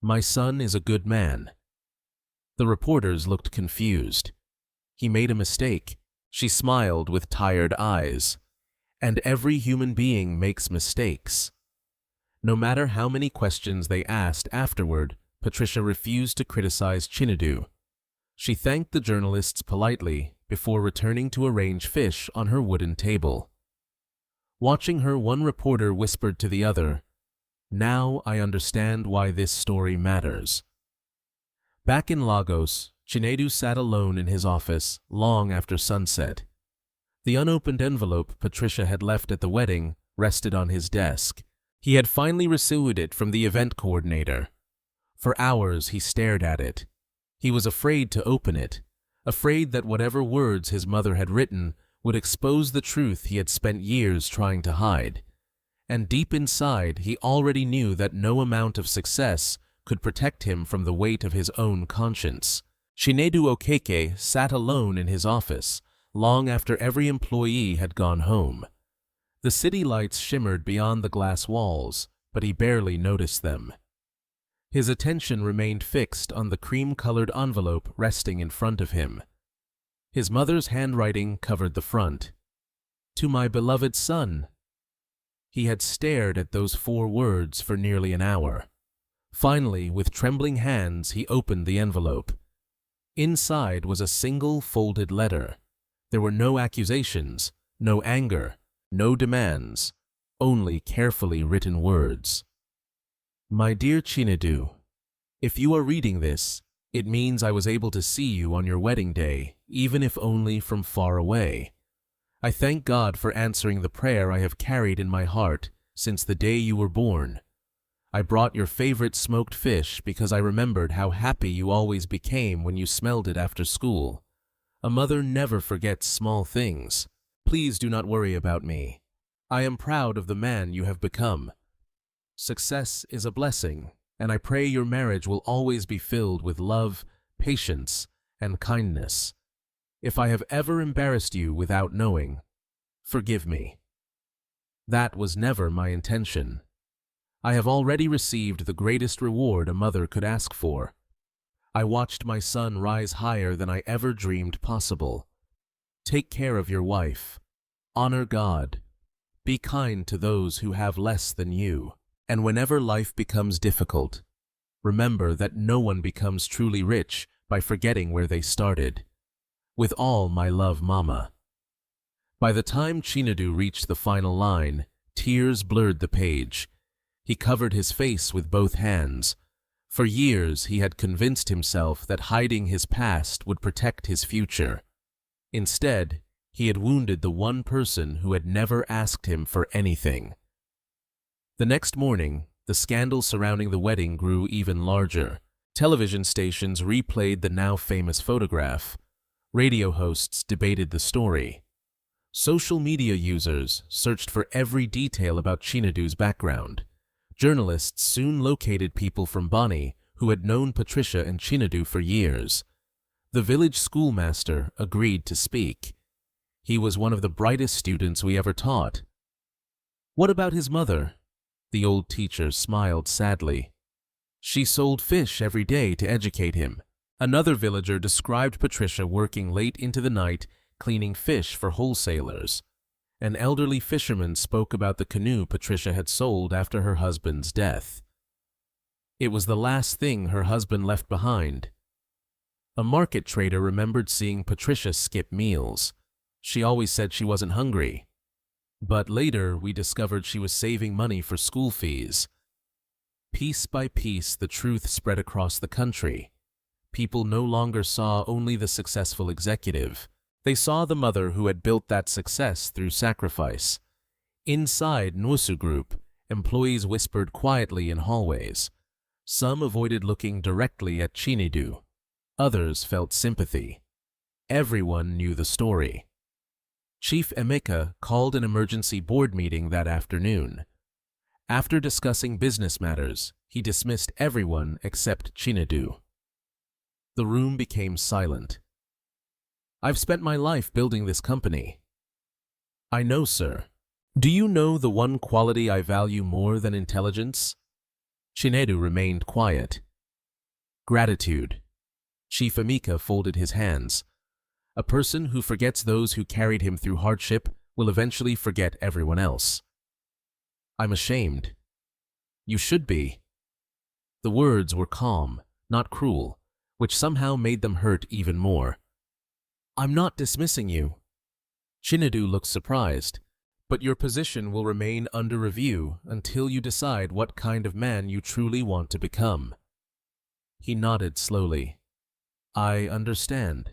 "My son is a good man." The reporters looked confused. "He made a mistake." She smiled with tired eyes. "And every human being makes mistakes." No matter how many questions they asked afterward, Patricia refused to criticize Chinedu. She thanked the journalists politely before returning to arrange fish on her wooden table. Watching her, one reporter whispered to the other, "Now I understand why this story matters." Back in Lagos, Chinedu sat alone in his office long after sunset. The unopened envelope Patricia had left at the wedding rested on his desk. He had finally received it from the event coordinator. For hours he stared at it. He was afraid to open it, afraid that whatever words his mother had written would expose the truth he had spent years trying to hide. And deep inside, he already knew that no amount of success could protect him from the weight of his own conscience. Chinedu Okeke sat alone in his office, long after every employee had gone home. The city lights shimmered beyond the glass walls, but he barely noticed them. His attention remained fixed on the cream-colored envelope resting in front of him. His mother's handwriting covered the front. "To my beloved son." He had stared at those 4 words for nearly an hour. Finally, with trembling hands, he opened the envelope. Inside was a single folded letter. There were no accusations, no anger, no demands, only carefully written words. "My dear Chinedu, if you are reading this, it means I was able to see you on your wedding day, even if only from far away. I thank God for answering the prayer I have carried in my heart since the day you were born. I brought your favorite smoked fish because I remembered how happy you always became when you smelled it after school. A mother never forgets small things. Please do not worry about me. I am proud of the man you have become. Success is a blessing, and I pray your marriage will always be filled with love, patience, and kindness. If I have ever embarrassed you without knowing, forgive me. That was never my intention. I have already received the greatest reward a mother could ask for. I watched my son rise higher than I ever dreamed possible. Take care of your wife. Honor God. Be kind to those who have less than you. And whenever life becomes difficult, remember that no one becomes truly rich by forgetting where they started. With all my love, Mama. By the time Chinedu reached the final line, tears blurred the page. He covered his face with both hands. For years he had convinced himself that hiding his past would protect his future. Instead, he had wounded the one person who had never asked him for anything. The next morning, the scandal surrounding the wedding grew even larger. Television stations replayed the now famous photograph. Radio hosts debated the story. Social media users searched for every detail about Chinedu's background. Journalists soon located people from Bonnie who had known Patricia and Chinedu for years. The village schoolmaster agreed to speak. He was one of the brightest students we ever taught. What about his mother? The old teacher smiled sadly. She sold fish every day to educate him. Another villager described Patricia working late into the night cleaning fish for wholesalers. An elderly fisherman spoke about the canoe Patricia had sold after her husband's death. It was the last thing her husband left behind. A market trader remembered seeing Patricia skip meals. She always said she wasn't hungry. But later we discovered she was saving money for school fees. Piece by piece, the truth spread across the country. People no longer saw only the successful executive. They saw the mother who had built that success through sacrifice. Inside Nwosu Group, employees whispered quietly in hallways. Some avoided looking directly at Chinedu. Others felt sympathy. Everyone knew the story. Chief Emeka called an emergency board meeting that afternoon. After discussing business matters, he dismissed everyone except Chinedu. The room became silent. I've spent my life building this company. I know, sir. Do you know the one quality I value more than intelligence? Chinedu remained quiet. Gratitude. Chief Emeka folded his hands. A person who forgets those who carried him through hardship will eventually forget everyone else. I'm ashamed. You should be. The words were calm, not cruel, which somehow made them hurt even more. I'm not dismissing you. Chinedu looked surprised, but your position will remain under review until you decide what kind of man you truly want to become. He nodded slowly. I understand.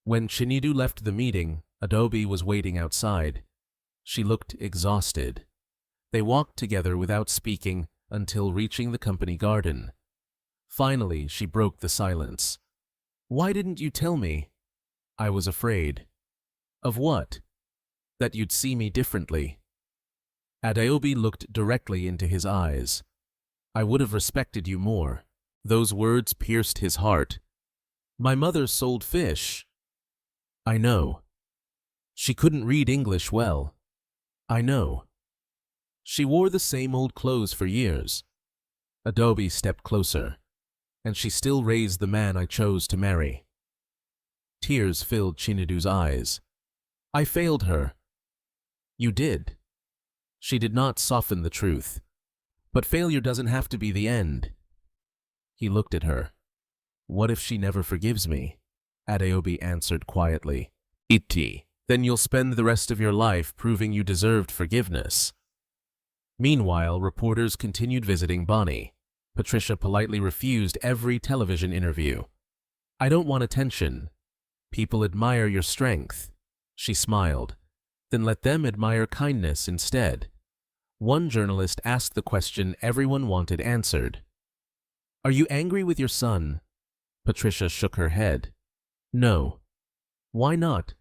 When Chinedu left the meeting, Adobe was waiting outside. She looked exhausted. They walked together without speaking until reaching the company garden. Finally, she broke the silence. Why didn't you tell me? I was afraid. Of what? That you'd see me differently. Adeobi looked directly into his eyes. I would have respected you more. Those words pierced his heart. My mother sold fish. I know. She couldn't read English well. I know. She wore the same old clothes for years. Adobe stepped closer, and she still raised the man I chose to marry. Tears filled Chinedu's eyes. I failed her. You did. She did not soften the truth. But failure doesn't have to be the end. He looked at her. What if she never forgives me? Adeobi answered quietly. Iti. Then you'll spend the rest of your life proving you deserved forgiveness. Meanwhile, reporters continued visiting Bonnie. Patricia politely refused every television interview. I don't want attention. People admire your strength. She smiled. Then let them admire kindness instead. One journalist asked the question everyone wanted answered. Are you angry with your son? Patricia shook her head. No. Why not?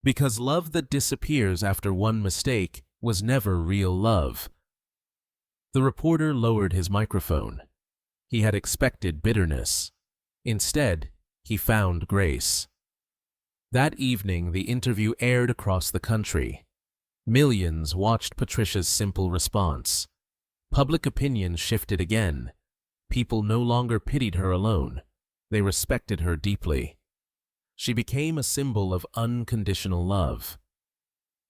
Because love that disappears after one mistake was never real love. The reporter lowered his microphone. He had expected bitterness. Instead, he found grace. That evening, the interview aired across the country. Millions watched Patricia's simple response. Public opinion shifted again. People no longer pitied her alone. They respected her deeply. She became a symbol of unconditional love.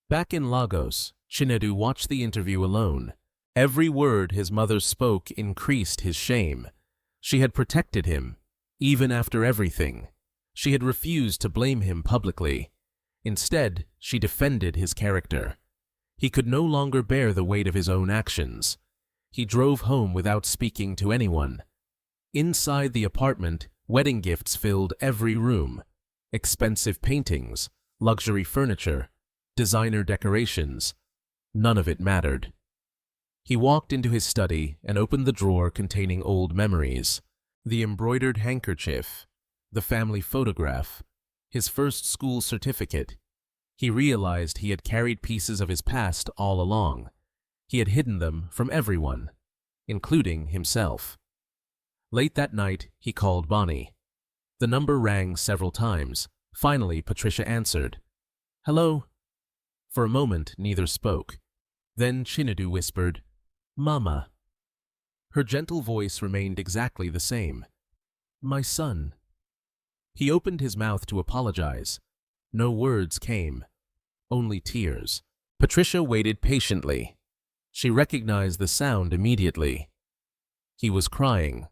Back in Lagos, Chinedu watched the interview alone. Every word his mother spoke increased his shame. She had protected him, even after everything. She had refused to blame him publicly. Instead, she defended his character. He could no longer bear the weight of his own actions. He drove home without speaking to anyone. Inside the apartment, wedding gifts filled every room. Expensive paintings, luxury furniture, designer decorations. None of it mattered. He walked into his study and opened the drawer containing old memories. The embroidered handkerchief, the family photograph, his first school certificate. He realized he had carried pieces of his past all along. He had hidden them from everyone, including himself. Late that night, he called Bonnie. The number rang several times. Finally, Patricia answered. "Hello?" For a moment, neither spoke. Then Chinedu whispered, "Mama." Her gentle voice remained exactly the same. "My son." He opened his mouth to apologize. No words came, only tears. Patricia waited patiently. She recognized the sound immediately. He was crying,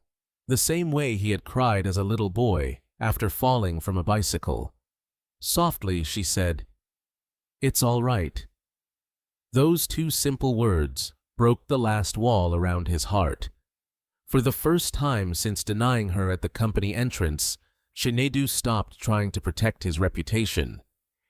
the same way he had cried as a little boy after falling from a bicycle. Softly, she said, "It's all right." Those two simple words broke the last wall around his heart. For the first time since denying her at the company entrance, Chinedu stopped trying to protect his reputation.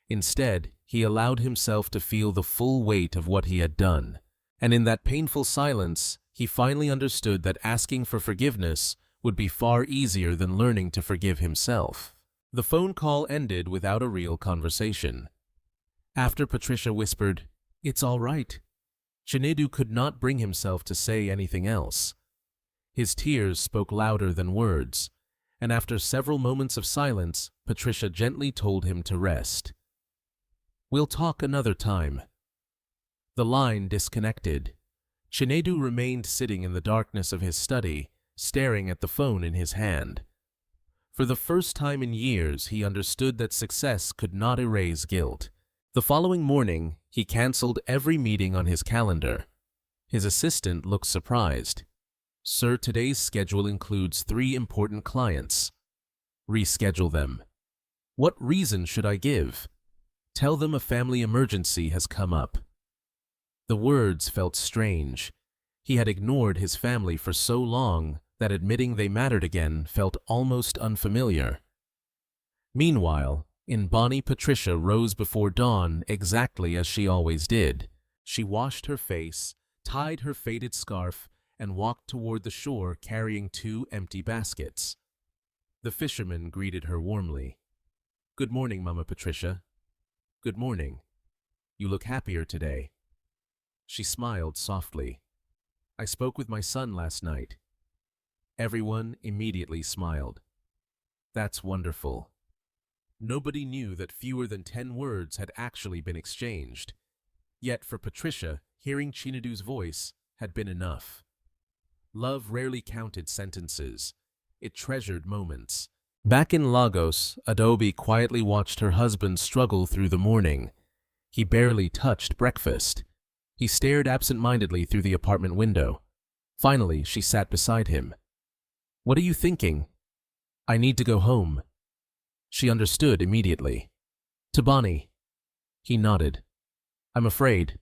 Instead, he allowed himself to feel the full weight of what he had done. And in that painful silence, he finally understood that asking for forgiveness would be far easier than learning to forgive himself. The phone call ended without a real conversation. After Patricia whispered, "It's all right," Chinedu could not bring himself to say anything else. His tears spoke louder than words, and after several moments of silence, Patricia gently told him to rest. "We'll talk another time." The line disconnected. Chinedu remained sitting in the darkness of his study, staring at the phone in his hand. For the first time in years, he understood that success could not erase guilt. The following morning, he canceled every meeting on his calendar. His assistant looked surprised. "Sir, today's schedule includes 3 important clients." "Reschedule them." "What reason should I give?" "Tell them a family emergency has come up." The words felt strange. He had ignored his family for so long that admitting they mattered again felt almost unfamiliar. Meanwhile, in Bonnie, Patricia rose before dawn exactly as she always did. She washed her face, tied her faded scarf, and walked toward the shore carrying 2 empty baskets. The fisherman greeted her warmly. "Good morning, Mama Patricia." "Good morning. You look happier today." She smiled softly. "I spoke with my son last night." Everyone immediately smiled. "That's wonderful." Nobody knew that fewer than 10 words had actually been exchanged. Yet for Patricia, hearing Chinedu's voice had been enough. Love rarely counted sentences. It treasured moments. Back in Lagos, Adobe quietly watched her husband struggle through the morning. He barely touched breakfast. He stared absent-mindedly through the apartment window. Finally, she sat beside him. "What are you thinking?" "I need to go home." She understood immediately. "To Bonnie." He nodded. "I'm afraid."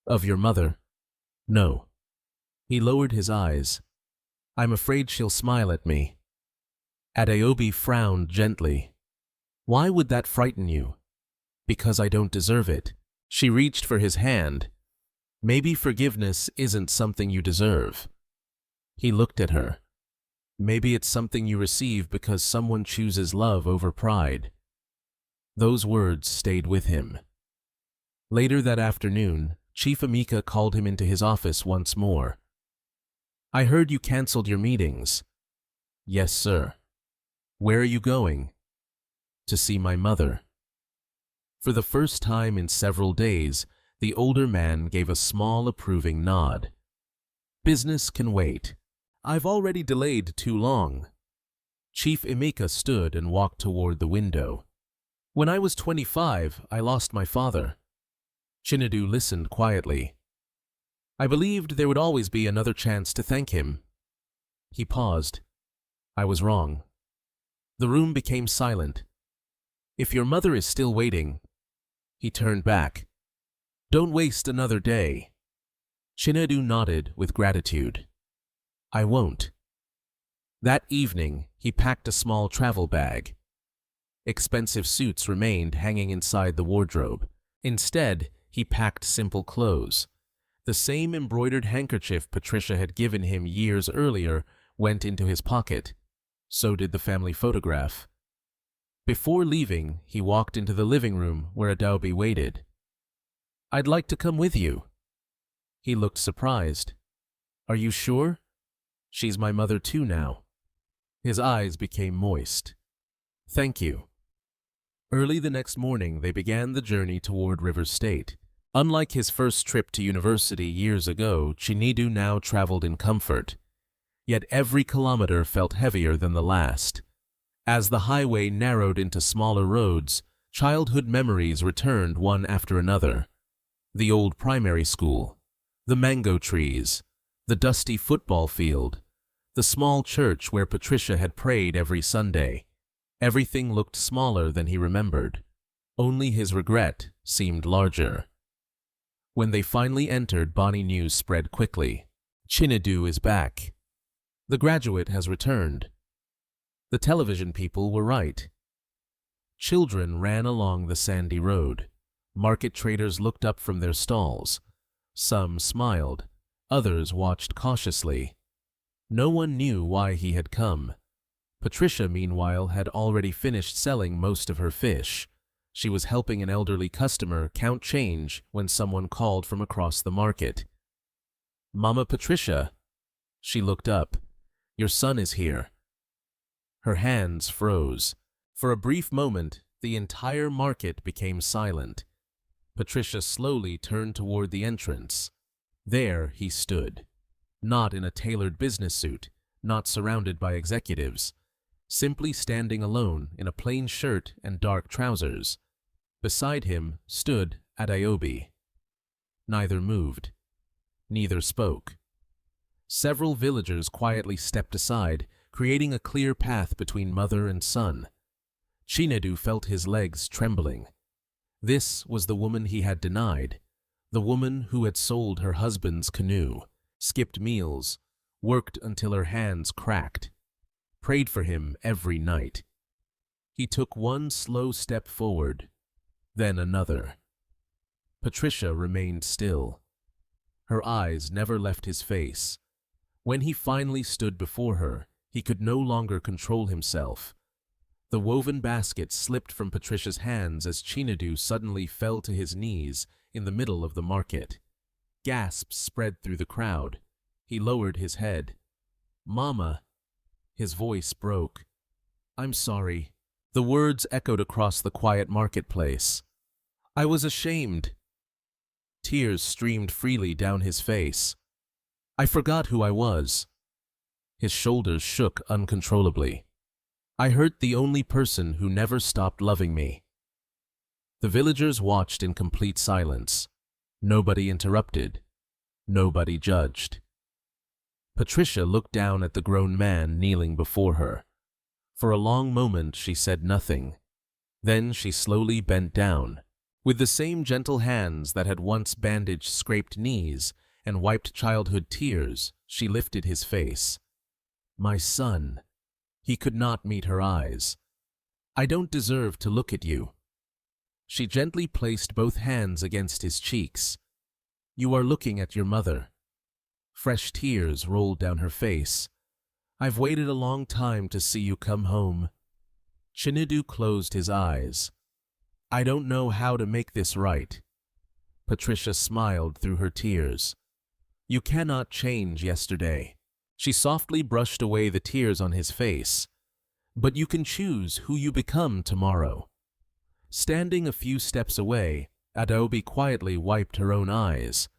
"Of your mother?" "No." He lowered his eyes. "I'm afraid she'll smile at me." Adeobi frowned gently. "Why would that frighten you?" "Because I don't deserve it." She reached for his hand. "Maybe forgiveness isn't something you deserve." He looked at her. "Maybe it's something you receive because someone chooses love over pride." Those words stayed with him. Later that afternoon, Chief Emeka called him into his office once more. "I heard you canceled your meetings." "Yes, sir." "Where are you going?" "To see my mother." For the first time in several days, the older man gave a small approving nod. "Business can wait. I've already delayed too long." Chief Emeka stood and walked toward the window. "When I was 25, I lost my father." Chinedu listened quietly. "I believed there would always be another chance to thank him." He paused. "I was wrong." The room became silent. "If your mother is still waiting—" He turned back. "Don't waste another day." Chinedu nodded with gratitude. "I won't." That evening, he packed a small travel bag. Expensive suits remained hanging inside the wardrobe. Instead, he packed simple clothes. The same embroidered handkerchief Patricia had given him years earlier went into his pocket. So did the family photograph. Before leaving, he walked into the living room where Adaobi waited. "I'd like to come with you." He looked surprised. "Are you sure? She's my mother too now." His eyes became moist. "Thank you." Early the next morning, they began the journey toward River State. Unlike his first trip to university years ago, Chinedu now traveled in comfort. Yet every kilometer felt heavier than the last. As the highway narrowed into smaller roads, childhood memories returned one after another. The old primary school, the mango trees, the dusty football field, the small church where Patricia had prayed every Sunday. Everything looked smaller than he remembered. Only his regret seemed larger. When they finally entered, Bonnie news spread quickly. "Chinedu is back. The graduate has returned." The television people were right. Children ran along the sandy road. Market traders looked up from their stalls. Some smiled. Others watched cautiously. No one knew why he had come. Patricia, meanwhile, had already finished selling most of her fish. She was helping an elderly customer count change when someone called from across the market. "Mama Patricia." She looked up. "Your son is here." Her hands froze. For a brief moment, the entire market became silent. Patricia slowly turned toward the entrance. There he stood. Not in a tailored business suit, not surrounded by executives. Simply standing alone in a plain shirt and dark trousers. Beside him stood Adaobi. Neither moved. Neither spoke. Several villagers quietly stepped aside, creating a clear path between mother and son. Chinedu felt his legs trembling. This was the woman he had denied, the woman who had sold her husband's canoe, skipped meals, worked until her hands cracked, prayed for him every night. He took one slow step forward, then another. Patricia remained still. Her eyes never left his face. When he finally stood before her, he could no longer control himself. The woven basket slipped from Patricia's hands as Chinedu suddenly fell to his knees in the middle of the market. Gasps spread through the crowd. He lowered his head. "Mama!" His voice broke. "I'm sorry." The words echoed across the quiet marketplace. "I was ashamed." Tears streamed freely down his face. "I forgot who I was." His shoulders shook uncontrollably. "I hurt the only person who never stopped loving me." The villagers watched in complete silence. Nobody interrupted. Nobody judged. Patricia looked down at the grown man kneeling before her. For a long moment she said nothing. Then she slowly bent down. With the same gentle hands that had once bandaged scraped knees and wiped childhood tears, she lifted his face. "My son." He could not meet her eyes. "I don't deserve to look at you." She gently placed both hands against his cheeks. "You are looking at your mother." Fresh tears rolled down her face. "I've waited a long time to see you come home." Chinedu closed his eyes. I don't know how to make this right. Patricia smiled through her tears. You cannot change yesterday. She softly brushed away the tears on his face. But you can choose who you become tomorrow. Standing a few steps away, Adobe quietly wiped her own eyes.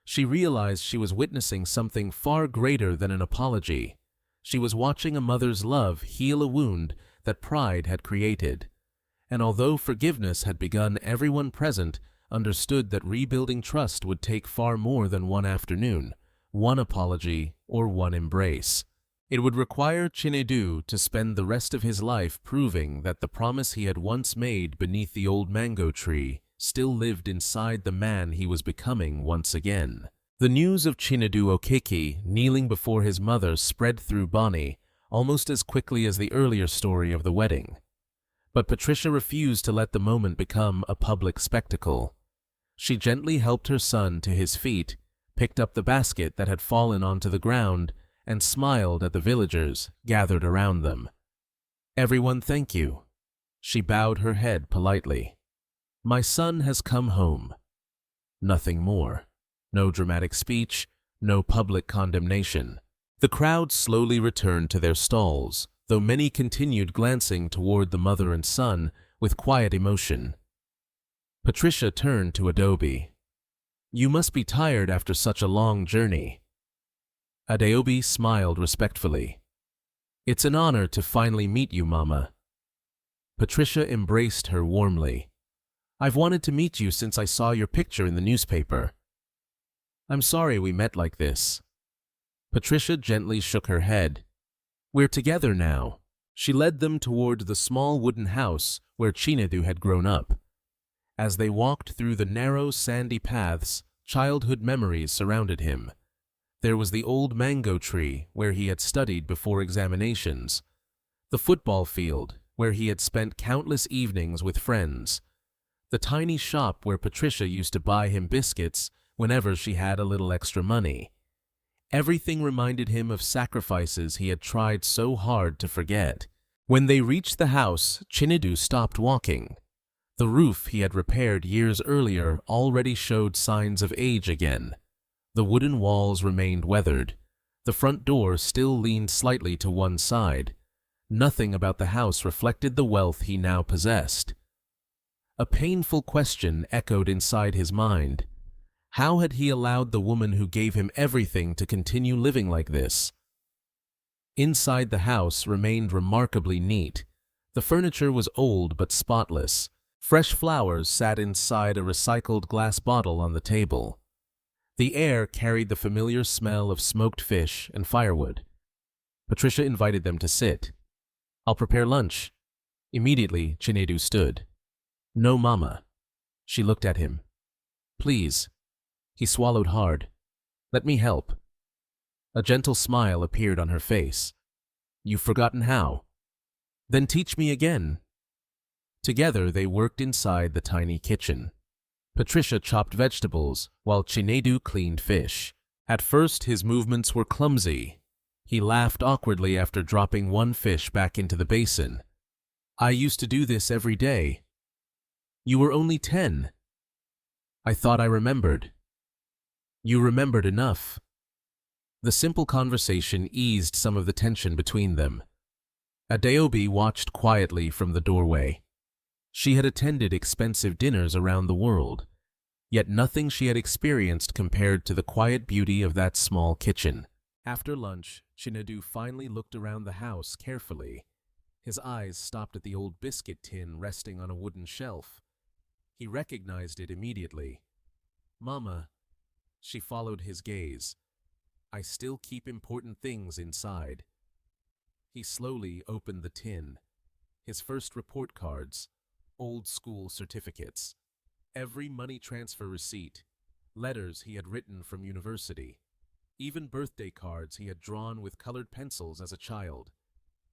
She realized she was witnessing something far greater than an apology. She was watching a mother's love heal a wound that pride had created. And although forgiveness had begun, everyone present understood that rebuilding trust would take far more than one afternoon, one apology, or one embrace. It would require Chinedu to spend the rest of his life proving that the promise he had once made beneath the old mango tree still lived inside the man he was becoming once again. The news of Chinedu Okiki kneeling before his mother spread through Bonnie almost as quickly as the earlier story of the wedding. But Patricia refused to let the moment become a public spectacle. She gently helped her son to his feet, picked up the basket that had fallen onto the ground, and smiled at the villagers gathered around them. Everyone, thank you. She bowed her head politely. My son has come home. Nothing more. No dramatic speech, no public condemnation. The crowd slowly returned to their stalls, though many continued glancing toward the mother and son with quiet emotion. Patricia turned to Adobe. You must be tired after such a long journey. Adeobi smiled respectfully. It's an honor to finally meet you, Mama. Patricia embraced her warmly. I've wanted to meet you since I saw your picture in the newspaper. I'm sorry we met like this. Patricia gently shook her head. We're together now. She led them toward the small wooden house where Chinedu had grown up. As they walked through the narrow, sandy paths, childhood memories surrounded him. There was the old mango tree where he had studied before examinations, the football field where he had spent countless evenings with friends, the tiny shop where Patricia used to buy him biscuits whenever she had a little extra money. Everything reminded him of sacrifices he had tried so hard to forget. When they reached the house, Chinedu stopped walking. The roof he had repaired years earlier already showed signs of age again. The wooden walls remained weathered. The front door still leaned slightly to one side. Nothing about the house reflected the wealth he now possessed. A painful question echoed inside his mind. How had he allowed the woman who gave him everything to continue living like this? Inside the house remained remarkably neat. The furniture was old but spotless. Fresh flowers sat inside a recycled glass bottle on the table. The air carried the familiar smell of smoked fish and firewood. Patricia invited them to sit. I'll prepare lunch. Immediately, Chinedu stood. No, Mama. She looked at him. Please. He swallowed hard. Let me help. A gentle smile appeared on her face. You've forgotten how. Then teach me again. Together they worked inside the tiny kitchen. Patricia chopped vegetables while Chinedu cleaned fish. At first his movements were clumsy. He laughed awkwardly after dropping one fish back into the basin. I used to do this every day. You were only 10. I thought I remembered. You remembered enough. The simple conversation eased some of the tension between them. Adeobi watched quietly from the doorway. She had attended expensive dinners around the world, yet nothing she had experienced compared to the quiet beauty of that small kitchen. After lunch, Chinedu finally looked around the house carefully. His eyes stopped at the old biscuit tin resting on a wooden shelf. He recognized it immediately. Mama. She followed his gaze. I still keep important things inside. He slowly opened the tin. His first report cards, old school certificates, every money transfer receipt, letters he had written from university, even birthday cards he had drawn with colored pencils as a child.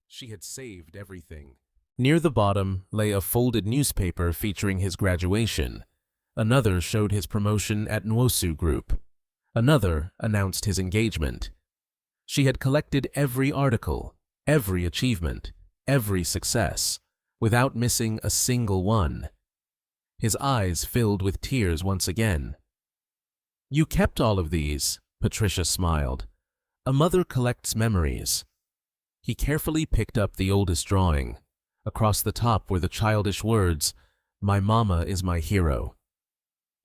She had saved everything. Near the bottom lay a folded newspaper featuring his graduation. Another showed his promotion at Nwosu Group. Another announced his engagement. She had collected every article, every achievement, every success, without missing a single one. his eyes filled with tears once again. "You kept all of these," Patricia smiled. "A mother collects memories." He carefully picked up the oldest drawing. Across the top were the childish words, "My mama is my hero."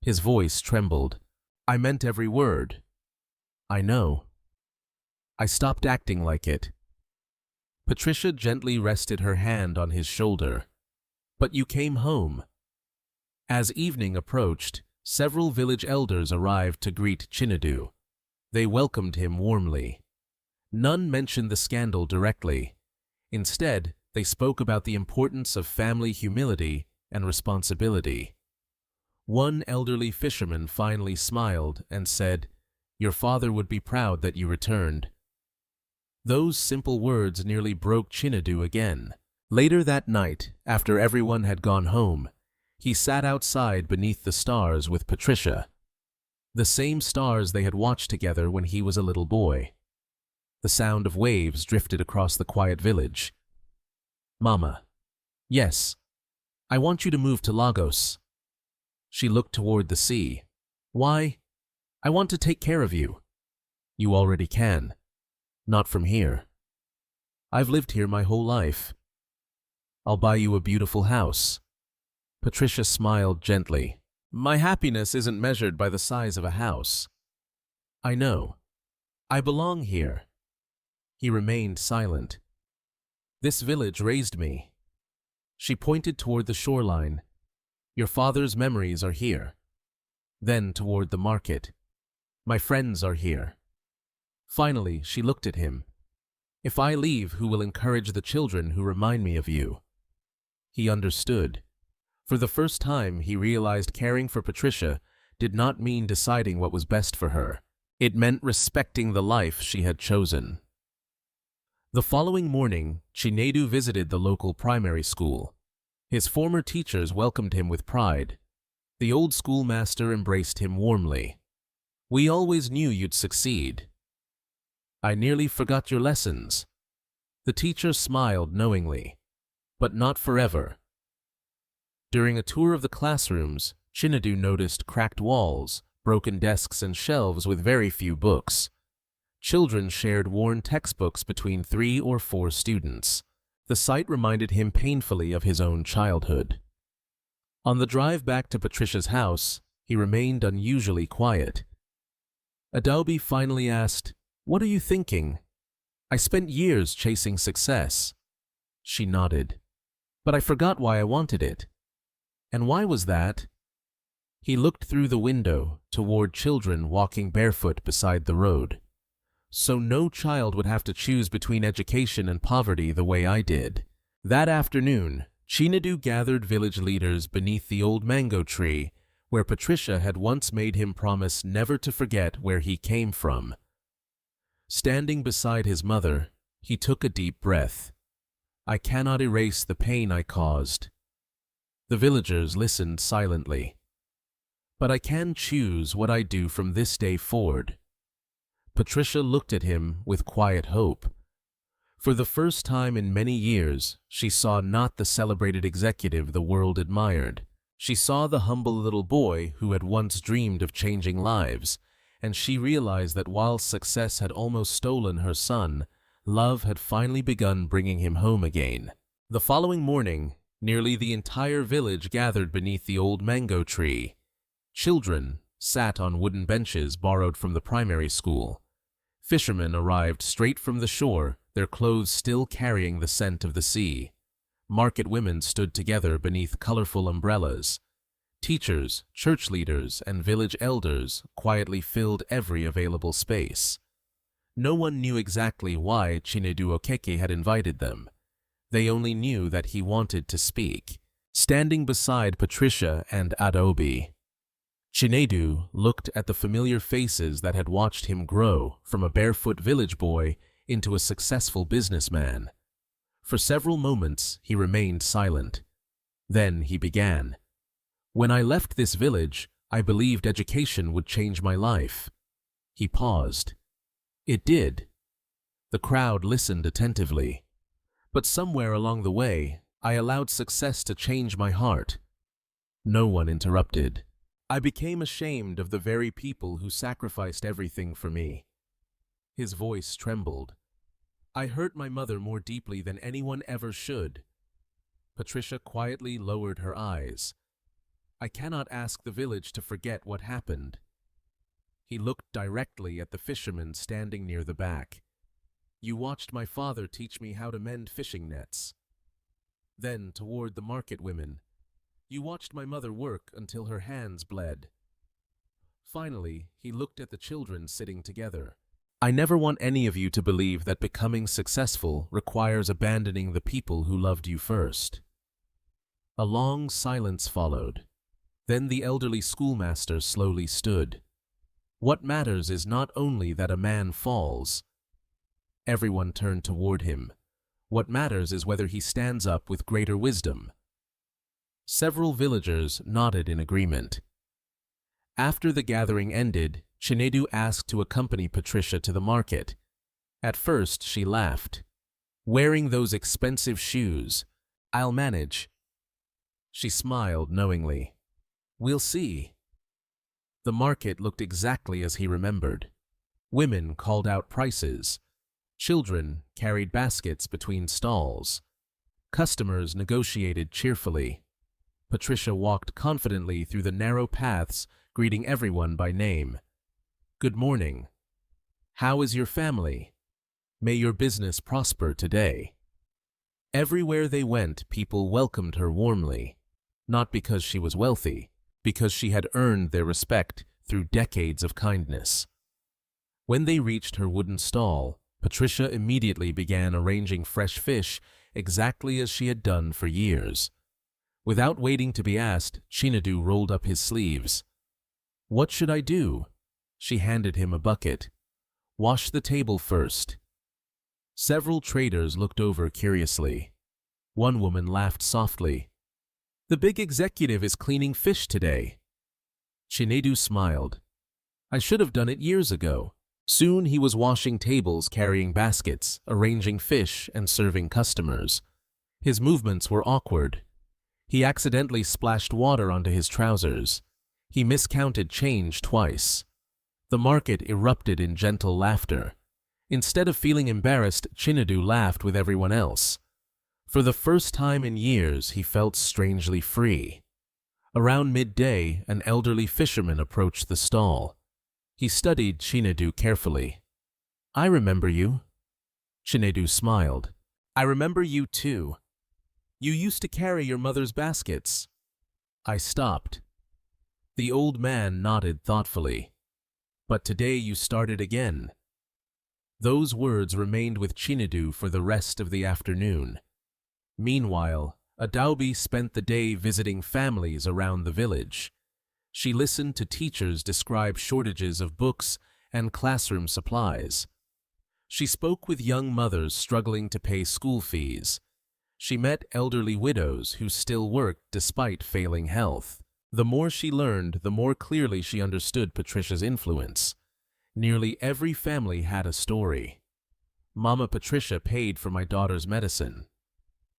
His voice trembled. "I meant every word." "I know." "I stopped acting like it." Patricia gently rested her hand on his shoulder. "But you came home." As evening approached, several village elders arrived to greet Chinedu. They welcomed him warmly. None mentioned the scandal directly. Instead, they spoke about the importance of family humility and responsibility. One elderly fisherman finally smiled and said, "Your father would be proud that you returned." Those simple words nearly broke Chinedu again. Later that night, after everyone had gone home, he sat outside beneath the stars with Patricia. The same stars they had watched together when he was a little boy. The sound of waves drifted across the quiet village. "Mama." "Yes. I want you to move to Lagos." She looked toward the sea. "Why?" "I want to take care of you." "You already can." "Not from here." "I've lived here my whole life." "I'll buy you a beautiful house." Patricia smiled gently. "My happiness isn't measured by the size of a house." "I know. I belong here." He remained silent. "This village raised me." She pointed toward the shoreline. "Your father's memories are here." Then toward the market. "My friends are here." Finally, she looked at him. "If I leave, who will encourage the children who remind me of you?" He understood. For the first time, he realized caring for Patricia did not mean deciding what was best for her. It meant respecting the life she had chosen. The following morning, Chinedu visited the local primary school. His former teachers welcomed him with pride. The old schoolmaster embraced him warmly. "We always knew you'd succeed." "I nearly forgot your lessons." The teacher smiled knowingly. "But not forever." During a tour of the classrooms, Chinedu noticed cracked walls, broken desks and shelves with very few books. Children shared worn textbooks between 3 or 4 students. The sight reminded him painfully of his own childhood. On the drive back to Patricia's house, he remained unusually quiet. Adobe finally asked, "What are you thinking?" "I spent years chasing success." She nodded. "But I forgot why I wanted it." "And why was that?" He looked through the window toward children walking barefoot beside the road. "So no child would have to choose between education and poverty the way I did." That afternoon, Chinedu gathered village leaders beneath the old mango tree where Patricia had once made him promise never to forget where he came from. Standing beside his mother, he took a deep breath. "I cannot erase the pain I caused." The villagers listened silently. "But I can choose what I do from this day forward." Patricia looked at him with quiet hope. For the first time in many years, she saw not the celebrated executive the world admired. She saw the humble little boy who had once dreamed of changing lives, and she realized that while success had almost stolen her son, love had finally begun bringing him home again. The following morning, nearly the entire village gathered beneath the old mango tree. Children sat on wooden benches borrowed from the primary school. Fishermen arrived straight from the shore, their clothes still carrying the scent of the sea. Market women stood together beneath colorful umbrellas. Teachers, church leaders, and village elders quietly filled every available space. No one knew exactly why Chinedu Okeke had invited them. They only knew that he wanted to speak. Standing beside Patricia and Adobe, Chinedu looked at the familiar faces that had watched him grow from a barefoot village boy into a successful businessman. For several moments, he remained silent. Then he began. "When I left this village, I believed education would change my life." He paused. "It did." The crowd listened attentively. "But somewhere along the way, I allowed success to change my heart." No one interrupted. I became ashamed of the very people who sacrificed everything for me. His voice trembled. I hurt my mother more deeply than anyone ever should. Patricia quietly lowered her eyes. I cannot ask the village to forget what happened. He looked directly at the fisherman standing near the back. You watched my father teach me how to mend fishing nets. Then, toward the market women, you watched my mother work until her hands bled. Finally, he looked at the children sitting together. I never want any of you to believe that becoming successful requires abandoning the people who loved you first. A long silence followed. Then the elderly schoolmaster slowly stood. What matters is not only that a man falls. Everyone turned toward him. What matters is whether he stands up with greater wisdom. Several villagers nodded in agreement. After the gathering ended, Chinedu asked to accompany Patricia to the market. At first, she laughed. Wearing those expensive shoes, I'll manage. She smiled knowingly. We'll see. The market looked exactly as he remembered. Women called out prices. Children carried baskets between stalls. Customers negotiated cheerfully. Patricia walked confidently through the narrow paths, greeting everyone by name. Good morning. How is your family? May your business prosper today. Everywhere they went, people welcomed her warmly. Not because she was wealthy, because she had earned their respect through decades of kindness. When they reached her wooden stall, Patricia immediately began arranging fresh fish exactly as she had done for years. Without waiting to be asked, Chinedu rolled up his sleeves. What should I do? She handed him a bucket. Wash the table first. Several traders looked over curiously. One woman laughed softly. The big executive is cleaning fish today. Chinedu smiled. I should have done it years ago. Soon he was washing tables, carrying baskets, arranging fish, and serving customers. His movements were awkward. He accidentally splashed water onto his trousers. He miscounted change twice. The market erupted in gentle laughter. Instead of feeling embarrassed, Chinedu laughed with everyone else. For the first time in years, he felt strangely free. Around midday, an elderly fisherman approached the stall. He studied Chinedu carefully. I remember you. Chinedu smiled. I remember you too. You used to carry your mother's baskets. I stopped. The old man nodded thoughtfully. But today you started again. Those words remained with Chinedu for the rest of the afternoon. Meanwhile, Adaobi spent the day visiting families around the village. She listened to teachers describe shortages of books and classroom supplies. She spoke with young mothers struggling to pay school fees. She met elderly widows who still worked despite failing health. The more she learned, the more clearly she understood Patricia's influence. Nearly every family had a story. Mama Patricia paid for my daughter's medicine.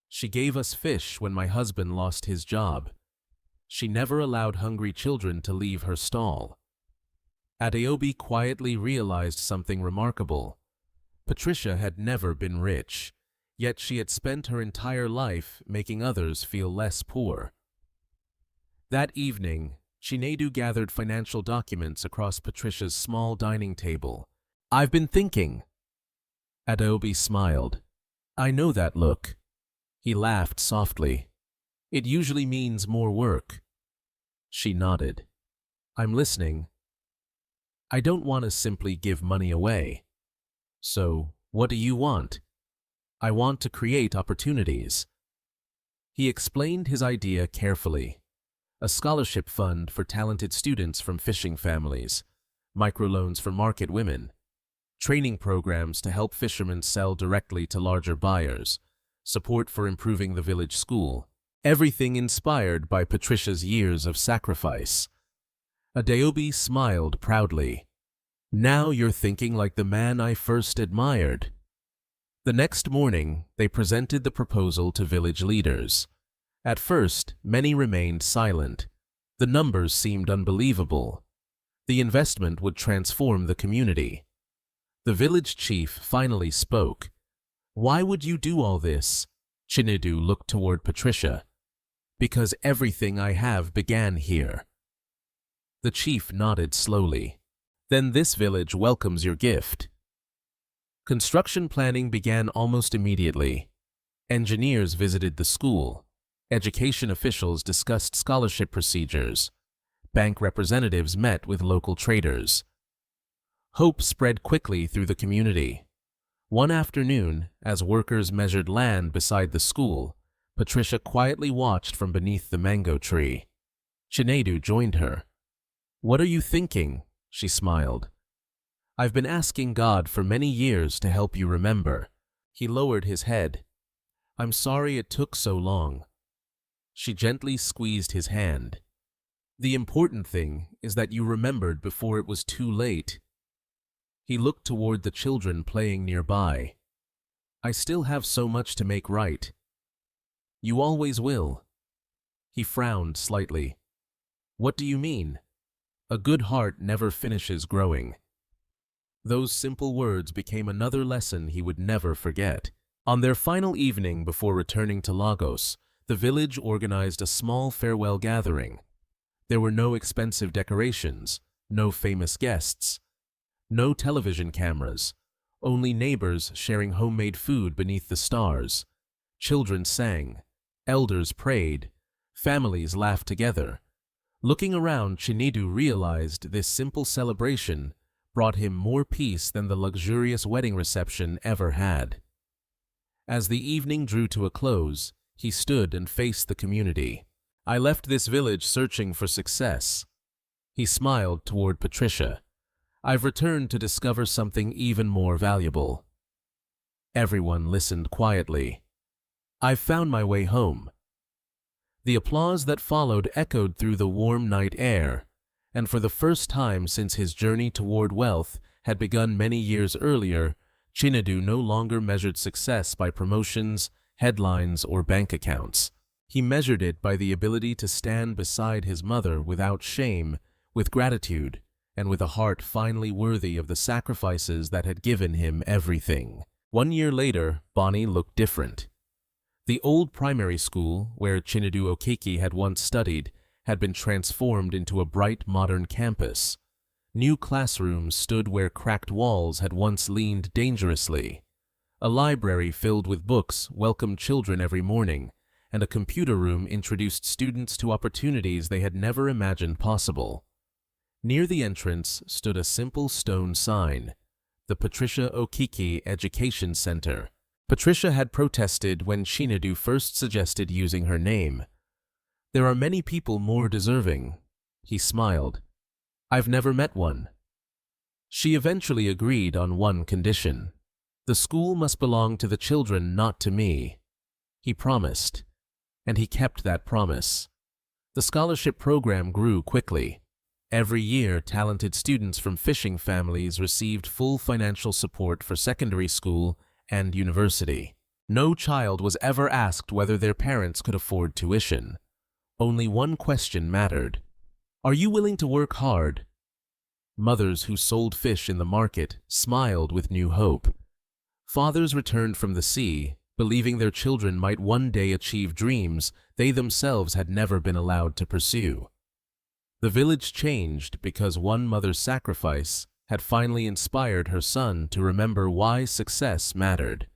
She gave us fish when my husband lost his job. She never allowed hungry children to leave her stall. Adaobi quietly realized something remarkable. Patricia had never been rich, yet she had spent her entire life making others feel less poor. That evening, Chinedu gathered financial documents across Patricia's small dining table. I've been thinking. Adaobi smiled. I know that look. He laughed softly. It usually means more work. She nodded. I'm listening. I don't want to simply give money away. So, what do you want? I want to create opportunities. He explained his idea carefully. A scholarship fund for talented students from fishing families, microloans for market women, training programs to help fishermen sell directly to larger buyers, support for improving the village school. Everything inspired by Patricia's years of sacrifice. Adaobi smiled proudly. Now you're thinking like the man I first admired. The next morning, they presented the proposal to village leaders. At first, many remained silent. The numbers seemed unbelievable. The investment would transform the community. The village chief finally spoke. "Why would you do all this?" Chinedu looked toward Patricia. "Because everything I have began here." The chief nodded slowly. "Then this village welcomes your gift." Construction planning began almost immediately. Engineers visited the school. Education officials discussed scholarship procedures. Bank representatives met with local traders. Hope spread quickly through the community. One afternoon, as workers measured land beside the school, Patricia quietly watched from beneath the mango tree. Chinedu joined her. "What are you thinking?" she smiled. "I've been asking God for many years to help you remember." He lowered his head. "I'm sorry it took so long." She gently squeezed his hand. "The important thing is that you remembered before it was too late." He looked toward the children playing nearby. "I still have so much to make right." "You always will." He frowned slightly. "What do you mean?" "A good heart never finishes growing." Those simple words became another lesson he would never forget. On their final evening before returning to Lagos, the village organized a small farewell gathering. There were no expensive decorations, no famous guests, no television cameras, only neighbors sharing homemade food beneath the stars. Children sang, elders prayed, families laughed together. Looking around, Chinedu realized this simple celebration brought him more peace than the luxurious wedding reception ever had. As the evening drew to a close, he stood and faced the community. "I left this village searching for success." He smiled toward Patricia. "I've returned to discover something even more valuable." Everyone listened quietly. "I've found my way home." The applause that followed echoed through the warm night air, and for the first time since his journey toward wealth had begun many years earlier, Chinedu no longer measured success by promotions, headlines, or bank accounts. He measured it by the ability to stand beside his mother without shame, with gratitude, and with a heart finally worthy of the sacrifices that had given him everything. 1 year later, Bonnie looked different. The old primary school, where Chinedu Okiki had once studied, had been transformed into a bright modern campus. New classrooms stood where cracked walls had once leaned dangerously. A library filled with books welcomed children every morning, and a computer room introduced students to opportunities they had never imagined possible. Near the entrance stood a simple stone sign, the Patricia Okiki Education Center. Patricia had protested when Chinedu first suggested using her name. "There are many people more deserving." He smiled. "I've never met one." She eventually agreed on one condition. "The school must belong to the children, not to me." He promised, and he kept that promise. The scholarship program grew quickly. Every year, talented students from fishing families received full financial support for secondary school and university. No child was ever asked whether their parents could afford tuition. Only one question mattered. "Are you willing to work hard?" Mothers who sold fish in the market smiled with new hope. Fathers returned from the sea, believing their children might one day achieve dreams they themselves had never been allowed to pursue. The village changed because one mother's sacrifice had finally inspired her son to remember why success mattered.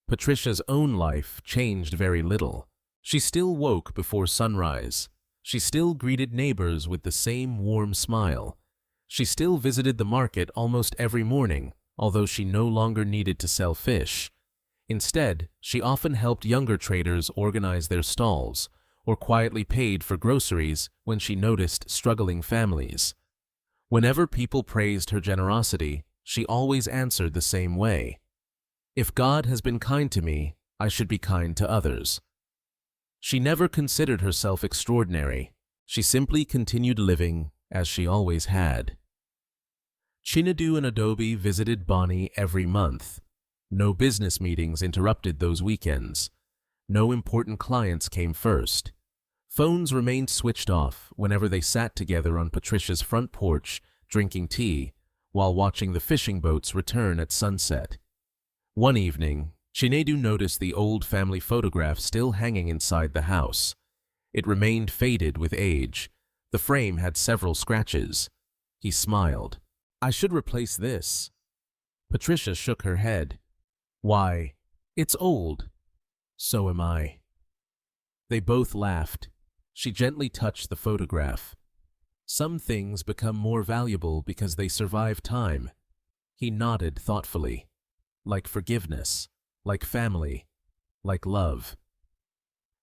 Patricia's own life changed very little. She still woke before sunrise. She still greeted neighbors with the same warm smile. She still visited the market almost every morning, although she no longer needed to sell fish. Instead, she often helped younger traders organize their stalls, or quietly paid for groceries when she noticed struggling families. Whenever people praised her generosity, she always answered the same way. "If God has been kind to me, I should be kind to others." She never considered herself extraordinary. She simply continued living as she always had. Chinedu and Adobe visited Bonnie every month. No business meetings interrupted those weekends. No important clients came first. Phones remained switched off whenever they sat together on Patricia's front porch, drinking tea, while watching the fishing boats return at sunset. One evening, Chinedu noticed the old family photograph still hanging inside the house. It remained faded with age. The frame had several scratches. He smiled. "I should replace this." Patricia shook her head. "Why? It's old." "So am I." They both laughed. She gently touched the photograph. "Some things become more valuable because they survive time." He nodded thoughtfully. "Like forgiveness, like family, like love."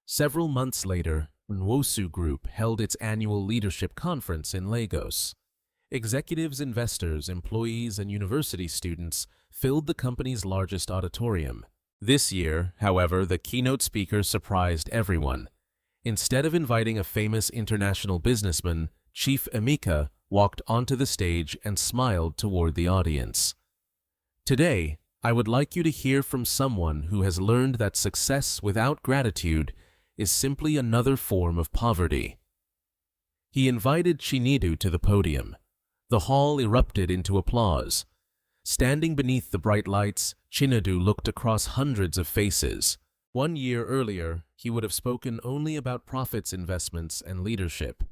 Several months later, Nwosu Group held its annual leadership conference in Lagos. Executives, investors, employees, and university students filled the company's largest auditorium. This year, however, the keynote speaker surprised everyone. Instead of inviting a famous international businessman, Chief Emeka walked onto the stage and smiled toward the audience. "Today, I would like you to hear from someone who has learned that success without gratitude is simply another form of poverty." He invited Chinedu to the podium. The hall erupted into applause. Standing beneath the bright lights, Chinedu looked across hundreds of faces. 1 year earlier, he would have spoken only about profits, investments, and leadership.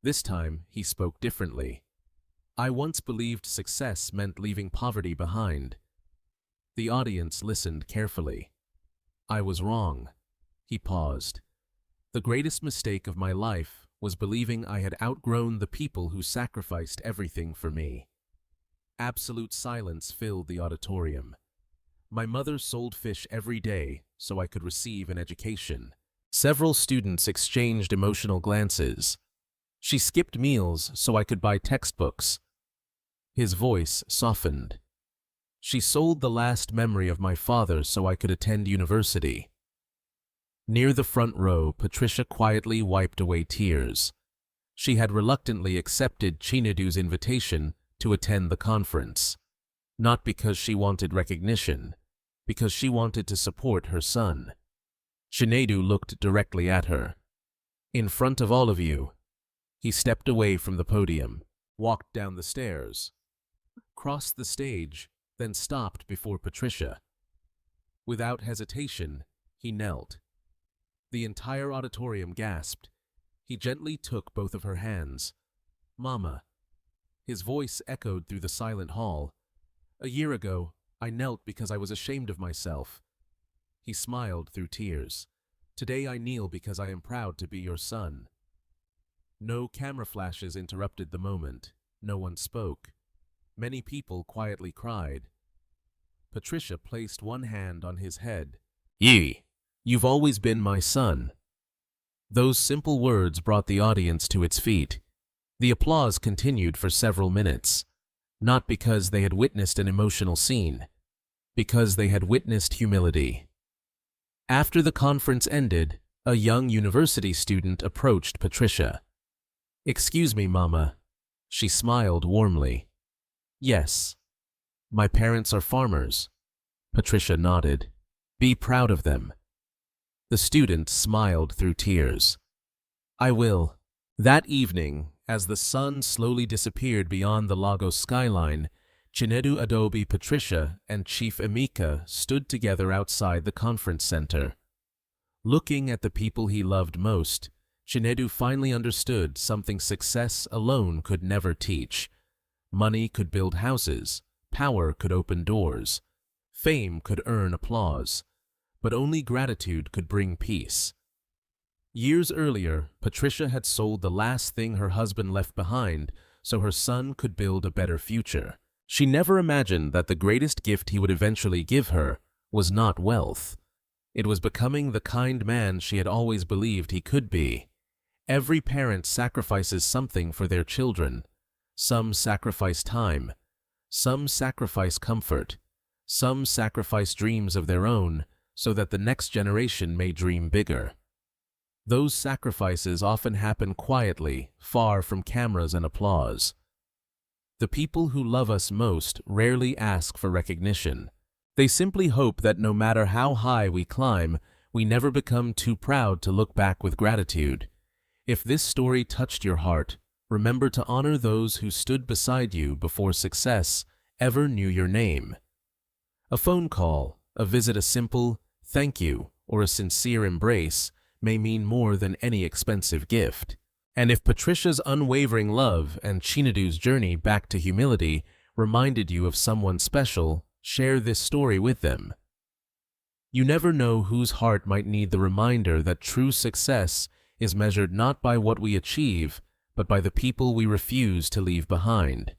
This time, he spoke differently. "I once believed success meant leaving poverty behind." The audience listened carefully. "I was wrong." He paused. "The greatest mistake of my life was believing I had outgrown the people who sacrificed everything for me." Absolute silence filled the auditorium. "My mother sold fish every day so I could receive an education." Several students exchanged emotional glances. "She skipped meals so I could buy textbooks." His voice softened. "She sold the last memory of my father so I could attend university." Near the front row, Patricia quietly wiped away tears. She had reluctantly accepted Chinedu's invitation to attend the conference, not because she wanted recognition, because she wanted to support her son. Chinedu looked directly at her. "In front of all of you." He stepped away from the podium, walked down the stairs, crossed the stage, then stopped before Patricia. Without hesitation, he knelt. The entire auditorium gasped. He gently took both of her hands. "Mama." His voice echoed through the silent hall. "A year ago, I knelt because I was ashamed of myself." He smiled through tears. "Today I kneel because I am proud to be your son." No camera flashes interrupted the moment. No one spoke. Many people quietly cried. Patricia placed one hand on his head. You've always been my son." Those simple words brought the audience to its feet. The applause continued for several minutes, not because they had witnessed an emotional scene, because they had witnessed humility. After the conference ended, a young university student approached Patricia. "Excuse me, Mama." She smiled warmly. "Yes. My parents are farmers." Patricia nodded. "Be proud of them." The student smiled through tears. "I will." That evening, as the sun slowly disappeared beyond the Lagos skyline, Chinedu Adobe, Patricia, and Chief Emeka stood together outside the conference center. Looking at the people he loved most, Chinedu finally understood something success alone could never teach. Money could build houses, power could open doors, fame could earn applause, but only gratitude could bring peace. Years earlier, Patricia had sold the last thing her husband left behind so her son could build a better future. She never imagined that the greatest gift he would eventually give her was not wealth. It was becoming the kind man she had always believed he could be. Every parent sacrifices something for their children. Some sacrifice time. Some sacrifice comfort. Some sacrifice dreams of their own so that the next generation may dream bigger. Those sacrifices often happen quietly, far from cameras and applause. The people who love us most rarely ask for recognition. They simply hope that no matter how high we climb, we never become too proud to look back with gratitude. If this story touched your heart, remember to honor those who stood beside you before success ever knew your name. A phone call, a visit, a simple thank you, or a sincere embrace may mean more than any expensive gift. And if Patricia's unwavering love and Chinadu's journey back to humility reminded you of someone special, share this story with them. You never know whose heart might need the reminder that true success is measured not by what we achieve, but by the people we refuse to leave behind.